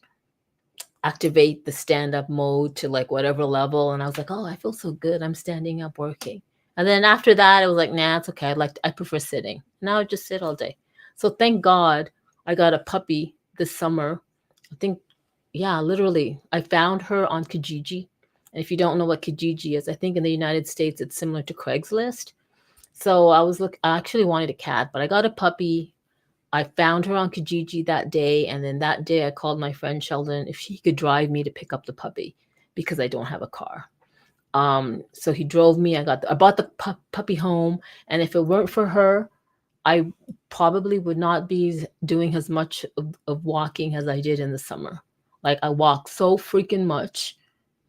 activate the stand-up mode to like whatever level, and I was like, "Oh, I feel so good. I'm standing up working." And then after that, it was like, "Nah, it's okay. I prefer sitting." Now I just sit all day. So thank God I got a puppy this summer. I think, yeah, literally, I found her on Kijiji. And if you don't know what Kijiji is, I think in the United States it's similar to Craigslist. So I actually wanted a cat, but I got a puppy. I found her on Kijiji that day, and then that day I called my friend Sheldon if he could drive me to pick up the puppy because I don't have a car. So he drove me. I bought the puppy home, and if it weren't for her, I probably would not be doing as much of walking as I did in the summer. Like I walk so freaking much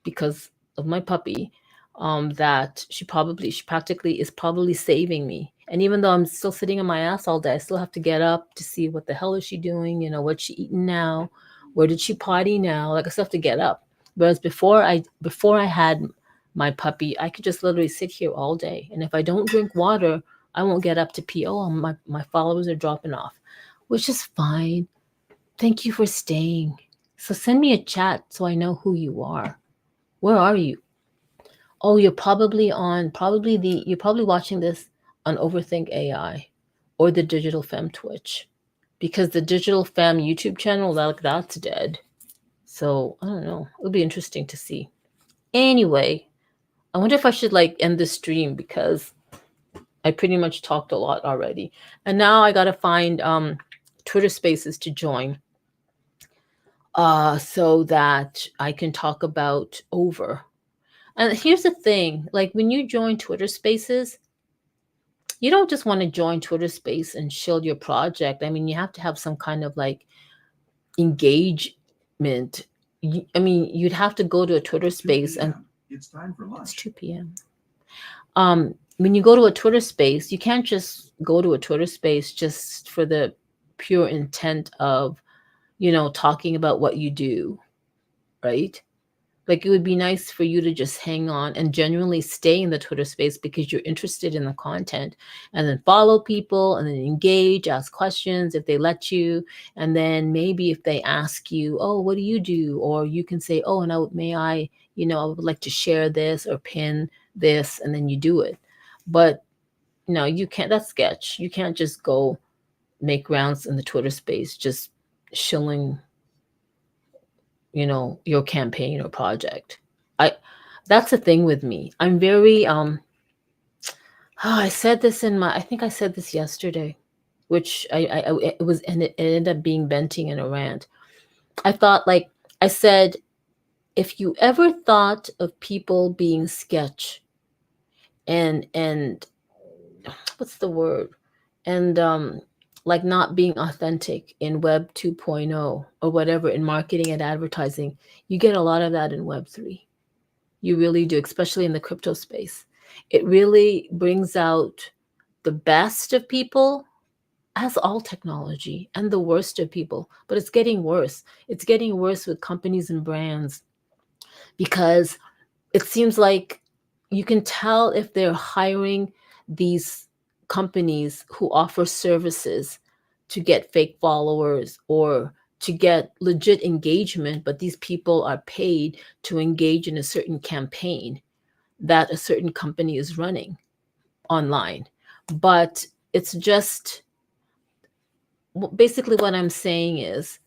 because of my puppy, that she practically is probably saving me. And even though I'm still sitting on my ass all day, I still have to get up to see what the hell is she doing, what's she eating now, where did she potty now? Like I still have to get up. Whereas before I had my puppy, I could just literally sit here all day. And if I don't drink water, I won't get up to pee. Oh, my followers are dropping off, which is fine. Thank you for staying. So send me a chat so I know who you are. Where are you? Oh, you're probably watching this on Overthink AI or the Digital Femme Twitch, because the Digital Femme YouTube channel, that's dead. So I don't know. It'll be interesting to see. Anyway, I wonder if I should like end the stream because I pretty much talked a lot already. And now I gotta find Twitter Spaces to join, so that I can talk about over. And here's the thing, like when you join Twitter Spaces, you don't just want to join Twitter Space and shield your project. I mean, you have to have some kind of like engagement. I mean, you'd have to go to a Twitter Space and it's time for lunch. It's 2 p.m. When you go to a Twitter Space, you can't just go to a Twitter Space just for the pure intent of, talking about what you do, right? Like it would be nice for you to just hang on and genuinely stay in the Twitter Space because you're interested in the content, and then follow people and then engage, ask questions if they let you. And then maybe if they ask you, "Oh, what do you do?" Or you can say, "Oh, and I would like to share this or pin this," and then you do it. But no, you can't, that's sketch. You can't just go make rounds in the Twitter Space just shilling your campaign or project. I That's the thing with me. I'm very I said this I think I said this yesterday, which it was, and it ended up being venting in a rant. I thought, like I said, if you ever thought of people being sketch and what's the word? And like not being authentic in web 2.0 or whatever, in marketing and advertising, you get a lot of that in web 3. You really do, especially in the crypto space. It really brings out the best of people, as all technology, and the worst of people. But it's getting worse. It's getting worse with companies and brands because it seems like you can tell if they're hiring these companies who offer services to get fake followers or to get legit engagement, but these people are paid to engage in a certain campaign that a certain company is running online. But it's just basically what I'm saying is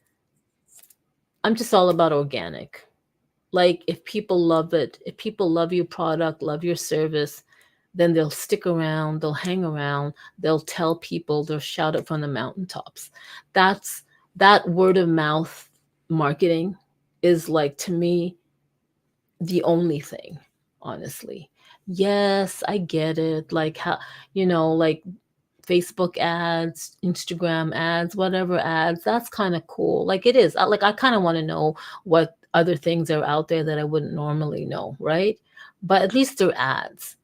I'm just all about organic. Like if people love it, if people love your product, love your service, then they'll stick around, they'll hang around, they'll tell people, they'll shout it from the mountaintops. That's that word of mouth marketing is like to me the only thing, honestly. Yes, I get it. Like how, like Facebook ads, Instagram ads, whatever ads, that's kind of cool. Like it is. I kind of want to know what other things are out there that I wouldn't normally know, right? But at least they're ads.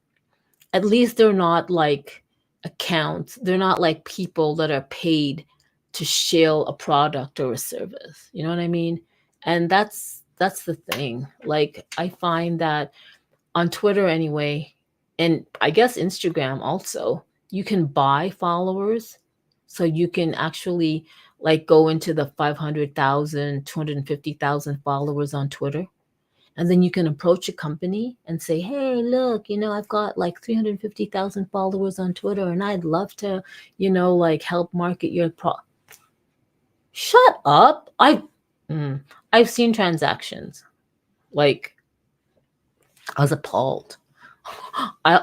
At least they're not like accounts. They're not like people that are paid to shill a product or a service. You know what I mean? And that's the thing. Like I find that on Twitter anyway, and I guess Instagram also, you can buy followers. So you can actually like go into the 500,000, 250,000 followers on Twitter. And then you can approach a company and say, hey, look, I've got like 350,000 followers on Twitter and I'd love to, like help market your Shut up. I've seen transactions. Like I was appalled. I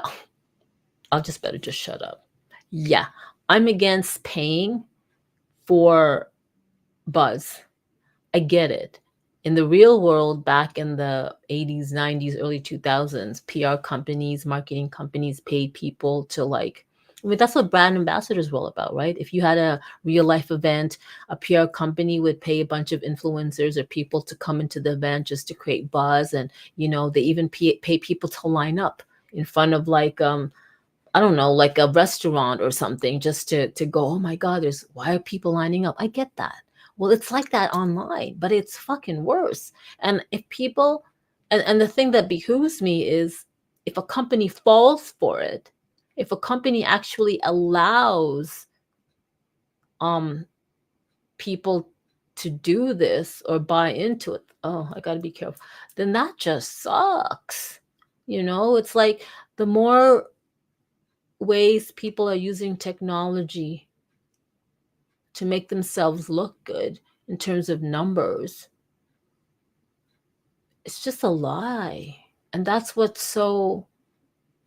I'll just better just shut up. Yeah, I'm against paying for buzz. I get it. In the real world, back in the 80s, 90s, early 2000s, PR companies, marketing companies paid people to like, I mean, that's what brand ambassadors were all about, right? If you had a real life event, a PR company would pay a bunch of influencers or people to come into the event just to create buzz. And, they even pay people to line up in front of like, I don't know, like a restaurant or something just to go, oh my God, why are people lining up? I get that. Well, it's like that online, but it's fucking worse. And if people, and the thing that behooves me is if a company falls for it, if a company actually allows um people to do this or buy into it, oh, I gotta be careful, then that just sucks. It's like the more ways people are using technology to make themselves look good in terms of numbers, it's just a lie. And that's what's so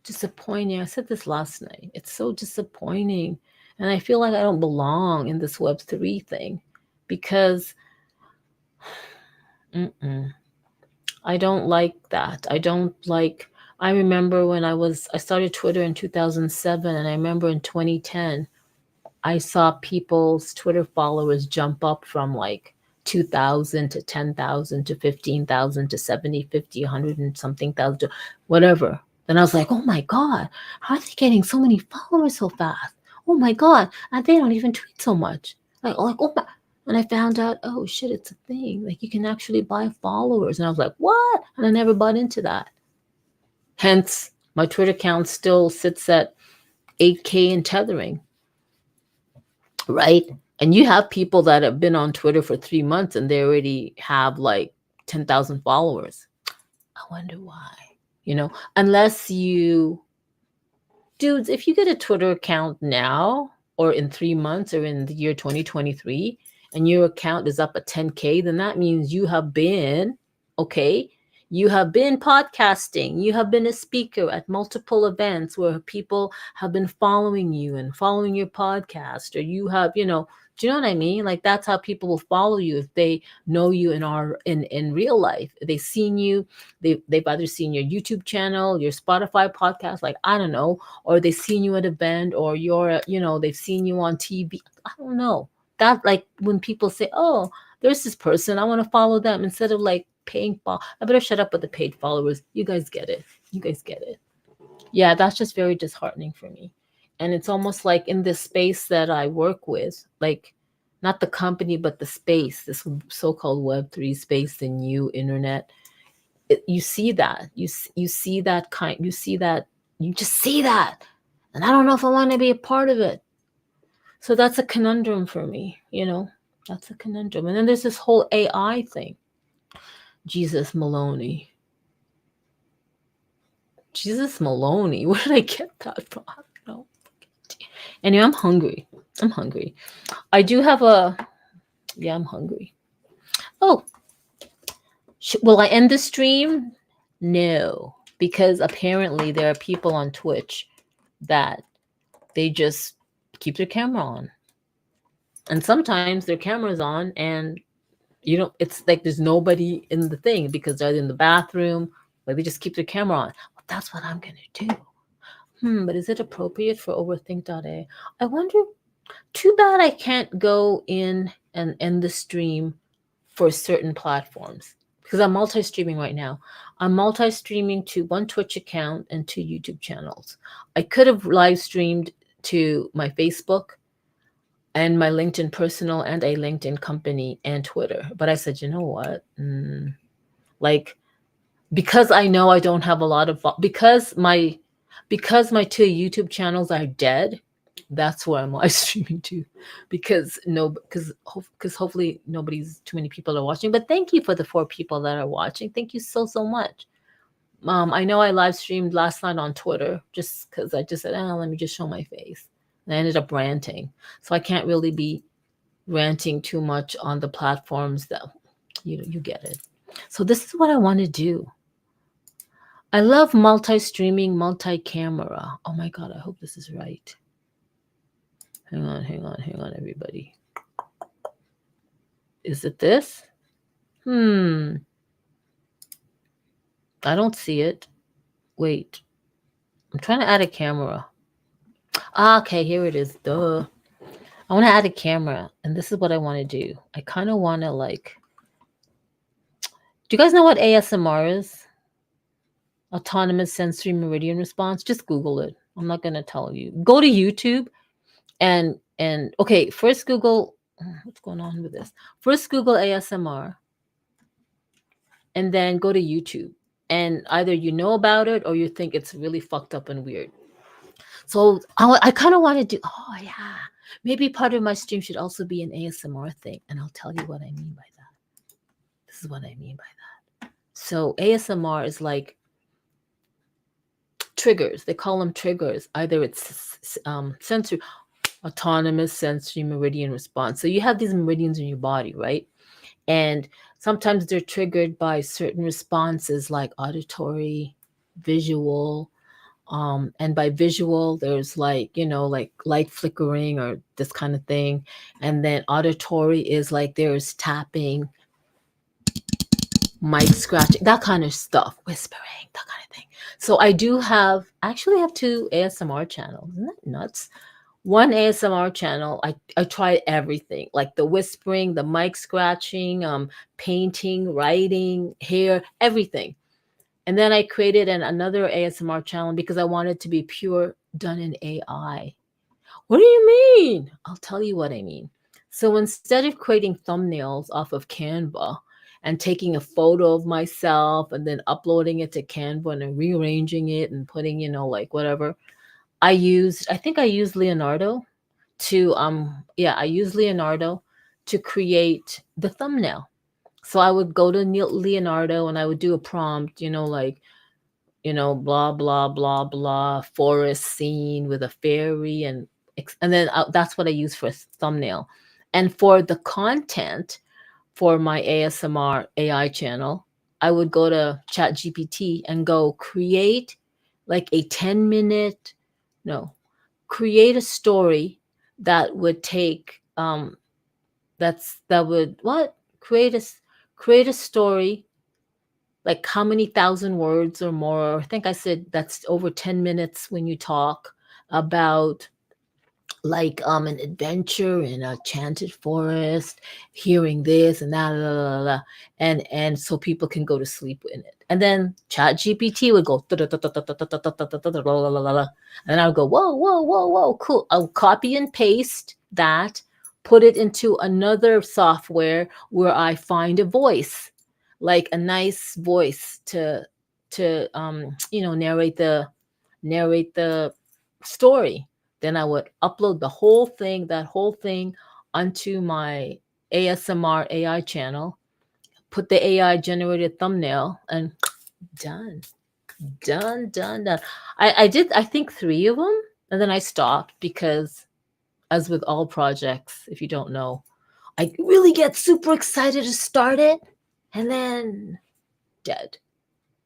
disappointing. I said this last night. It's so disappointing. And I feel like I don't belong in this Web3 thing because I don't like that. I remember when I started Twitter in 2007, and I remember in 2010, I saw people's Twitter followers jump up from like 2,000 to 10,000 to 15,000 to 70, 50, 100 and something thousand, to whatever. Then I was like, oh my God, how are they getting so many followers so fast? Oh my God. And they don't even tweet so much. Like oh my. And I found out, oh shit, it's a thing. Like you can actually buy followers. And I was like, what? And I never bought into that. Hence, my Twitter account still sits at 8K and tethering. Right? And you have people that have been on Twitter for 3 months and they already have like 10,000 followers. I wonder why. Unless dudes, if you get a Twitter account now or in 3 months or in the year 2023 and your account is up at 10K, then that means you have been, okay, you have been podcasting, you have been a speaker at multiple events where people have been following you and following your podcast, or you have, do you know what I mean? Like that's how people will follow you if they know you in real life. They've seen you, they've either seen your YouTube channel, your Spotify podcast, like I don't know, or they've seen you at an event, or they've seen you on TV. I don't know. That like when people say, oh, there's this person, I want to follow them, instead of like paying I better shut up with the paid followers. You guys get it. Yeah, that's just very disheartening for me. And it's almost like in this space that I work with, like not the company, but the space, this so-called Web3 space, the new internet. You see that. You see that you just see that. And I don't know if I want to be a part of it. So that's a conundrum for me. That's a conundrum. And then there's this whole AI thing. Jesus Maloney. Jesus Maloney. Where did I get that from? No. Anyway, I'm hungry. I'm hungry. I do have a. Yeah, I'm hungry. Oh, will I end the stream? No, because apparently there are people on Twitch that they just keep their camera on, and sometimes their camera's on, and you don't. It's like there's nobody in the thing because they're in the bathroom, or they just keep their camera on. Well, that's what I'm gonna do. But is it appropriate for overthink.a? I wonder. Too bad I can't go in and end the stream for certain platforms because I'm multi streaming right now. I'm multi streaming to one Twitch account and two YouTube channels. I could have live streamed to my Facebook and my LinkedIn personal and a LinkedIn company and Twitter, but I said, you know what? Like, because I know I don't have a lot of because my two YouTube channels are dead. That's where I'm live streaming to, because no, because hopefully nobody's too many people are watching. But thank you for the 4 people that are watching. Thank you so much. I know I live streamed last night on Twitter just because I just said, let me just show my face. And I ended up ranting, so I can't really be ranting too much on the platforms that you get it. So this is what I want to do. I love multi-streaming, multi-camera. Oh my God, I hope this is right. Hang on, everybody. Is it this? I don't see it. Wait. I'm trying to add a camera. Okay, here it is. Duh. I want to add a camera, and this is what I want to do. I kind of want to like... Do you guys know what ASMR is? Autonomous Sensory Meridian Response. Just Google it. I'm not going to tell you. Go to YouTube and okay, first Google... What's going on with this? First Google ASMR, and then go to YouTube. And either you know about it or you think it's really fucked up and weird. So I kind of want to do... Oh, yeah. Maybe part of my stream should also be an ASMR thing. And I'll tell you what I mean by that. This is what I mean by that. So ASMR is like triggers. They call them triggers. Either it's sensory, autonomous sensory meridian response. So you have these meridians in your body, right? And sometimes they're triggered by certain responses like auditory, visual, and by visual there's like like light flickering or this kind of thing. And then auditory is like there's tapping, mic scratching, that kind of stuff, whispering, that kind of thing. So I do actually have 2 ASMR channels. Isn't that nuts? One ASMR channel, I tried everything, like the whispering, the mic scratching, painting, writing, hair, everything. And then I created another ASMR channel because I wanted to be pure, done in AI. What do you mean? I'll tell you what I mean. So instead of creating thumbnails off of Canva and taking a photo of myself and then uploading it to Canva and rearranging it and putting, like whatever, I think I used Leonardo to I used Leonardo to create the thumbnail. So I would go to Leonardo and I would do a prompt, like blah blah blah blah forest scene with a fairy, and then that's what I use for a thumbnail. And for the content for my ASMR AI channel, I would go to ChatGPT and go create like a 10-minute, no, create a story that would take that would what create a story like how many thousand words or more. I think I said that's over 10 minutes when you talk about like an adventure in a enchanted forest, hearing this and that, blah, blah, blah, and so people can go to sleep in it. And then Chat GPT would go, and I would go, whoa, whoa, whoa, whoa, cool. I'll copy and paste that, put it into another software where I find a voice, like a nice voice to narrate the story. Then I would upload that whole thing onto my ASMR AI channel, put the AI generated thumbnail, and done, done. I did, I think, 3 of them, and then I stopped because, as with all projects, if you don't know, I really get super excited to start it, and then dead.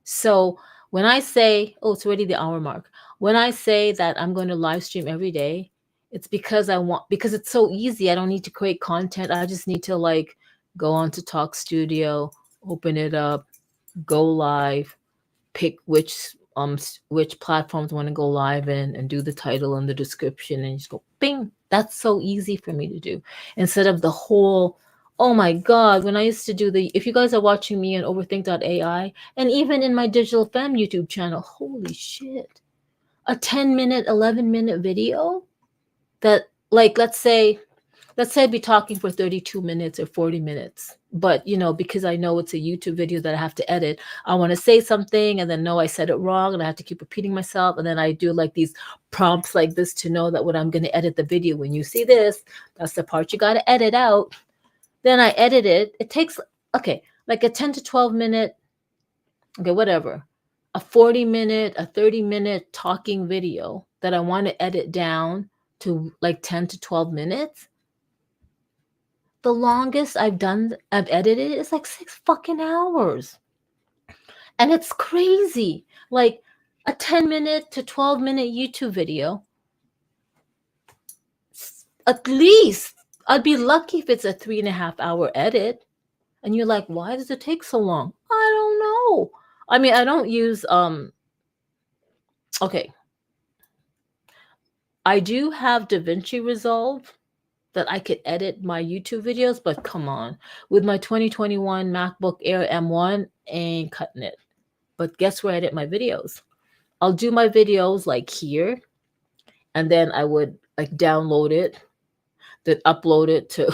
So when I say, oh, it's already the hour mark. When I say that I'm going to live stream every day, it's because because it's so easy. I don't need to create content. I just need to like go onto Talk Studio, open it up, go live, pick which platforms want to go live in, and do the title and the description, and just go bing. That's so easy for me to do, instead of the whole, oh my god, when I used to do the, if you guys are watching me on overthink.ai, and even in my Digital Femme YouTube channel, holy shit, a 10-minute, 11-minute video that, like, let's say I'd be talking for 32 minutes or 40 minutes. But, because I know it's a YouTube video that I have to edit, I want to say something and then no, I said it wrong and I have to keep repeating myself. And then I do like these prompts like this to know that when I'm going to edit the video, when you see this, that's the part you got to edit out. Then I edit it. It takes, okay, like a 10 to 12 minute, okay, whatever, a 40-minute, a 30-minute talking video that I want to edit down to like 10 to 12 minutes. The longest I've edited is like 6 fucking hours. And it's crazy. Like a 10-minute to 12-minute YouTube video, at least I'd be lucky if it's a 3.5 hour edit. And you're like, why does it take so long? I don't know. I mean, I don't use, okay. I do have DaVinci Resolve that I could edit my YouTube videos, but come on, with my 2021 MacBook Air M1, ain't cutting it. But guess where I edit my videos? I'll do my videos like here, and then I would like download it, then upload it to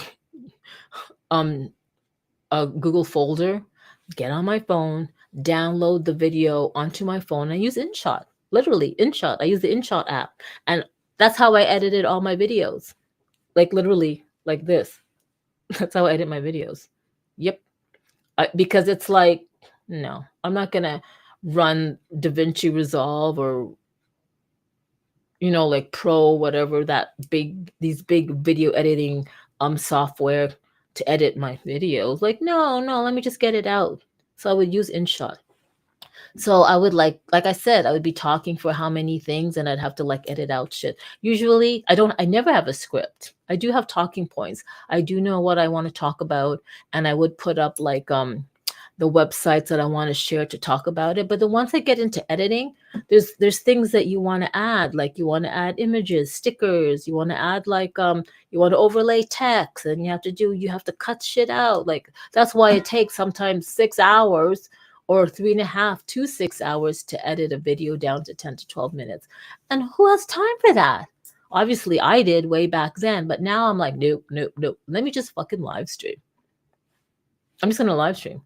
a Google folder, get on my phone, download the video onto my phone. I use InShot, literally InShot. I use the InShot app, and that's how I edited all my videos. Like literally like this. That's how I edit my videos. Yep. Because it's like, no, I'm not going to run DaVinci Resolve or, like Pro, whatever, these big video editing software to edit my videos. Like, no, let me just get it out. So I would use InShot. So I would like I said, I would be talking for how many things and I'd have to like edit out shit. Usually I never have a script. I do have talking points. I do know what I want to talk about, and I would put up like the websites that I want to share to talk about it. But then once I get into editing, there's things that you want to add, like you want to add images, stickers, you want to add like you want to overlay text, and you have to cut shit out. Like that's why it takes sometimes 6 hours or 3.5 to 6 hours to edit a video down to 10 to 12 minutes. And who has time for that? Obviously I did way back then, but now I'm like, nope. Let me just fucking live stream. I'm just gonna live stream.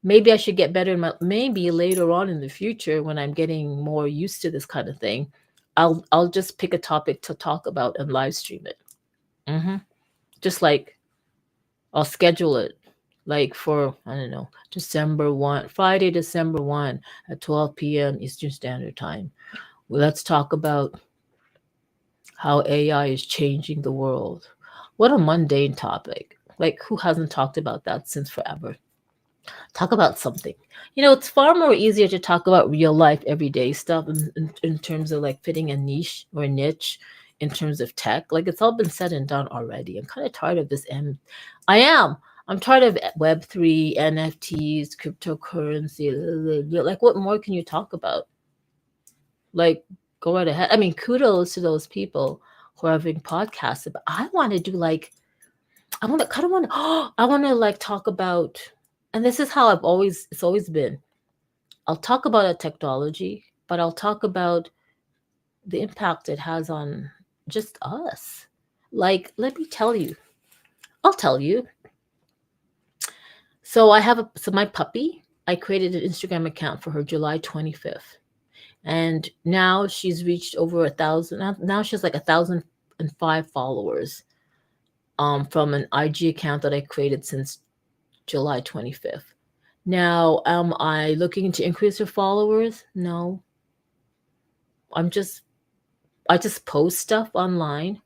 Maybe I should get better maybe later on in the future when I'm getting more used to this kind of thing, I'll just pick a topic to talk about and live stream it. Just like I'll schedule it like for, I don't know, Friday, December 1 at 12 p.m. Eastern Standard Time. Well, let's talk about how AI is changing the world. What a mundane topic. Like, who hasn't talked about that since forever? Talk about something. It's far more easier to talk about real life, everyday stuff in terms of like fitting a niche or a niche in terms of tech. Like, it's all been said and done already. I'm kind of tired of this. I'm tired of Web3, NFTs, cryptocurrency. Like, what more can you talk about? Like, go right ahead. I mean, kudos to those people who are having podcasts. But I want to do like, I want to like talk about, and this is how it's always been. I'll talk about a technology, but I'll talk about the impact it has on just us. Like, let me tell you. I'll tell you. So my puppy, I created an Instagram account for her July 25th. And now she's reached over 1,000. Now she's like 1,005 followers. from an IG account that I created since July 25th. Now, am I looking to increase her followers? No. I'm just I just post stuff online.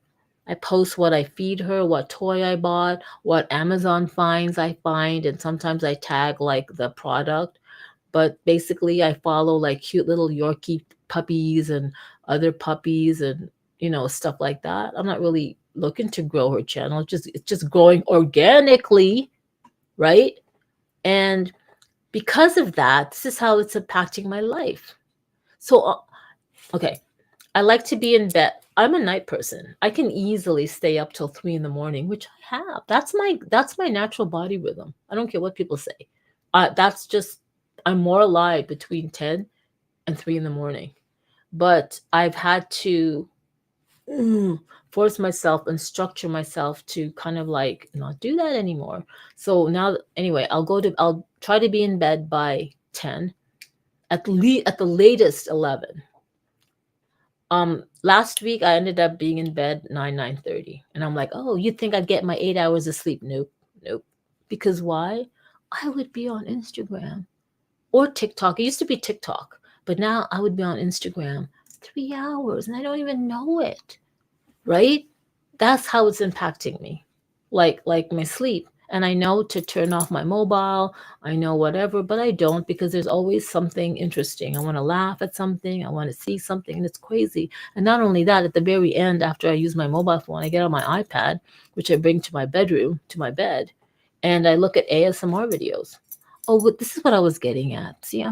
I post what I feed her, what toy I bought, what Amazon finds I find, and sometimes I tag like the product. But basically, I follow like cute little Yorkie puppies and other puppies and stuff like that. I'm not really looking to grow her channel. It's just growing organically, right? And because of that, this is how it's impacting my life. So, okay, I like to be in bed. I'm a night person. I can easily stay up till 3 in the morning, which I have. That's my natural body rhythm. I don't care what people say. That's just I'm more alive between 10 and 3 in the morning. But I've had to force myself and structure myself to kind of like not do that anymore. So now, anyway, I'll try to be in bed by 10, at the latest 11. Last week I ended up being in bed 9:30, and I'm like, oh, you'd think I'd get my 8 hours of sleep. Nope, nope. Because why? I would be on Instagram or TikTok. It used to be TikTok, but now I would be on Instagram 3 hours and I don't even know it. Right? That's how it's impacting me. Like my sleep. And I know to turn off my mobile, I know whatever, but I don't because there's always something interesting. I want to laugh at something, I want to see something, and it's crazy. And not only that, at the very end, after I use my mobile phone, I get on my iPad, which I bring to my bedroom, to my bed, and I look at ASMR videos. Oh, but this is what I was getting at. See, I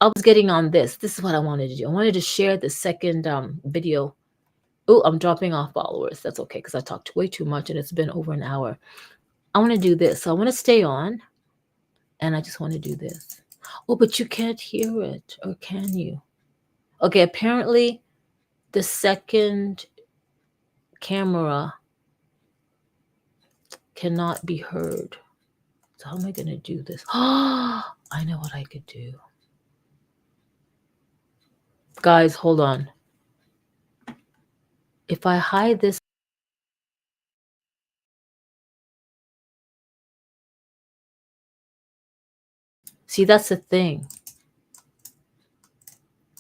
was getting on this. This is what I wanted to do. I wanted to share the second video. Oh, I'm dropping off followers. That's okay because I talked way too much and it's been over an hour. I want to do this. So I want to stay on and I just want to do this. Oh, but you can't hear it, or can you? Okay, apparently the second camera cannot be heard. So how am I going to do this? Oh, I know what I could do. Guys, hold on. If I hide this, see, that's the thing.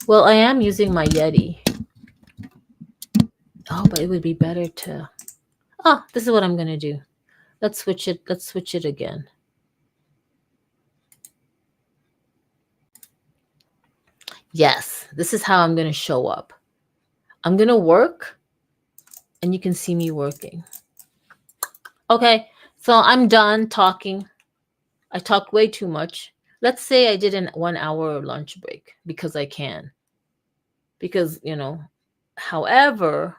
Well, I am using my Yeti. Oh, but it would be better to... Oh, this is what I'm going to do. Let's switch it. Let's switch it again. Yes, this is how I'm going to show up. I'm going to work and you can see me working. Okay, so I'm done talking. I talked way too much. Let's say I did an 1 hour lunch break because I can. Because, however,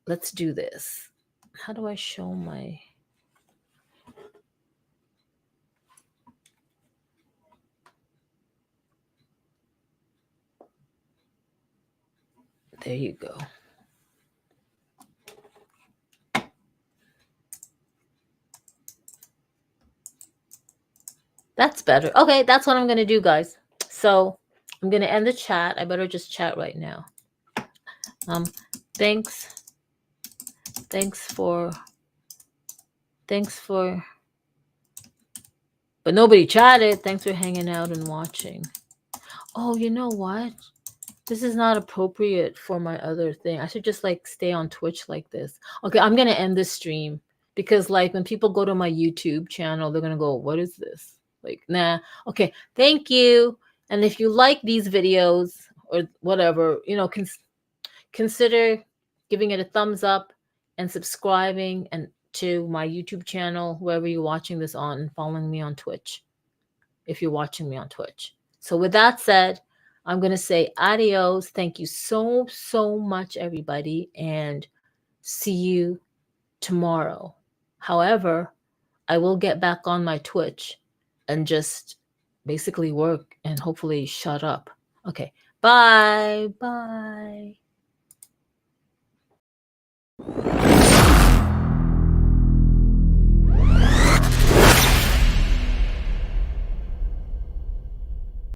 let's do this. How do I show my... There you go. That's better. Okay, that's what I'm going to do, guys. So I'm going to end the chat. I better just chat right now. Thanks for... But nobody chatted. Thanks for hanging out and watching. Oh, you know what? This is not appropriate for my other thing. I should just like stay on Twitch like this. Okay, I'm going to end this stream because like when people go to my YouTube channel, they're going to go, what is this? Like, nah. Okay, thank you. And if you like these videos or whatever, consider giving it a thumbs up and subscribing and to my YouTube channel, whoever you're watching this on, and following me on Twitch if you're watching me on Twitch. So with that said, I'm going to say adios. Thank you so, so much, everybody, and see you tomorrow. However, I will get back on my Twitch and just basically work and hopefully shut up. Okay. Bye. Bye.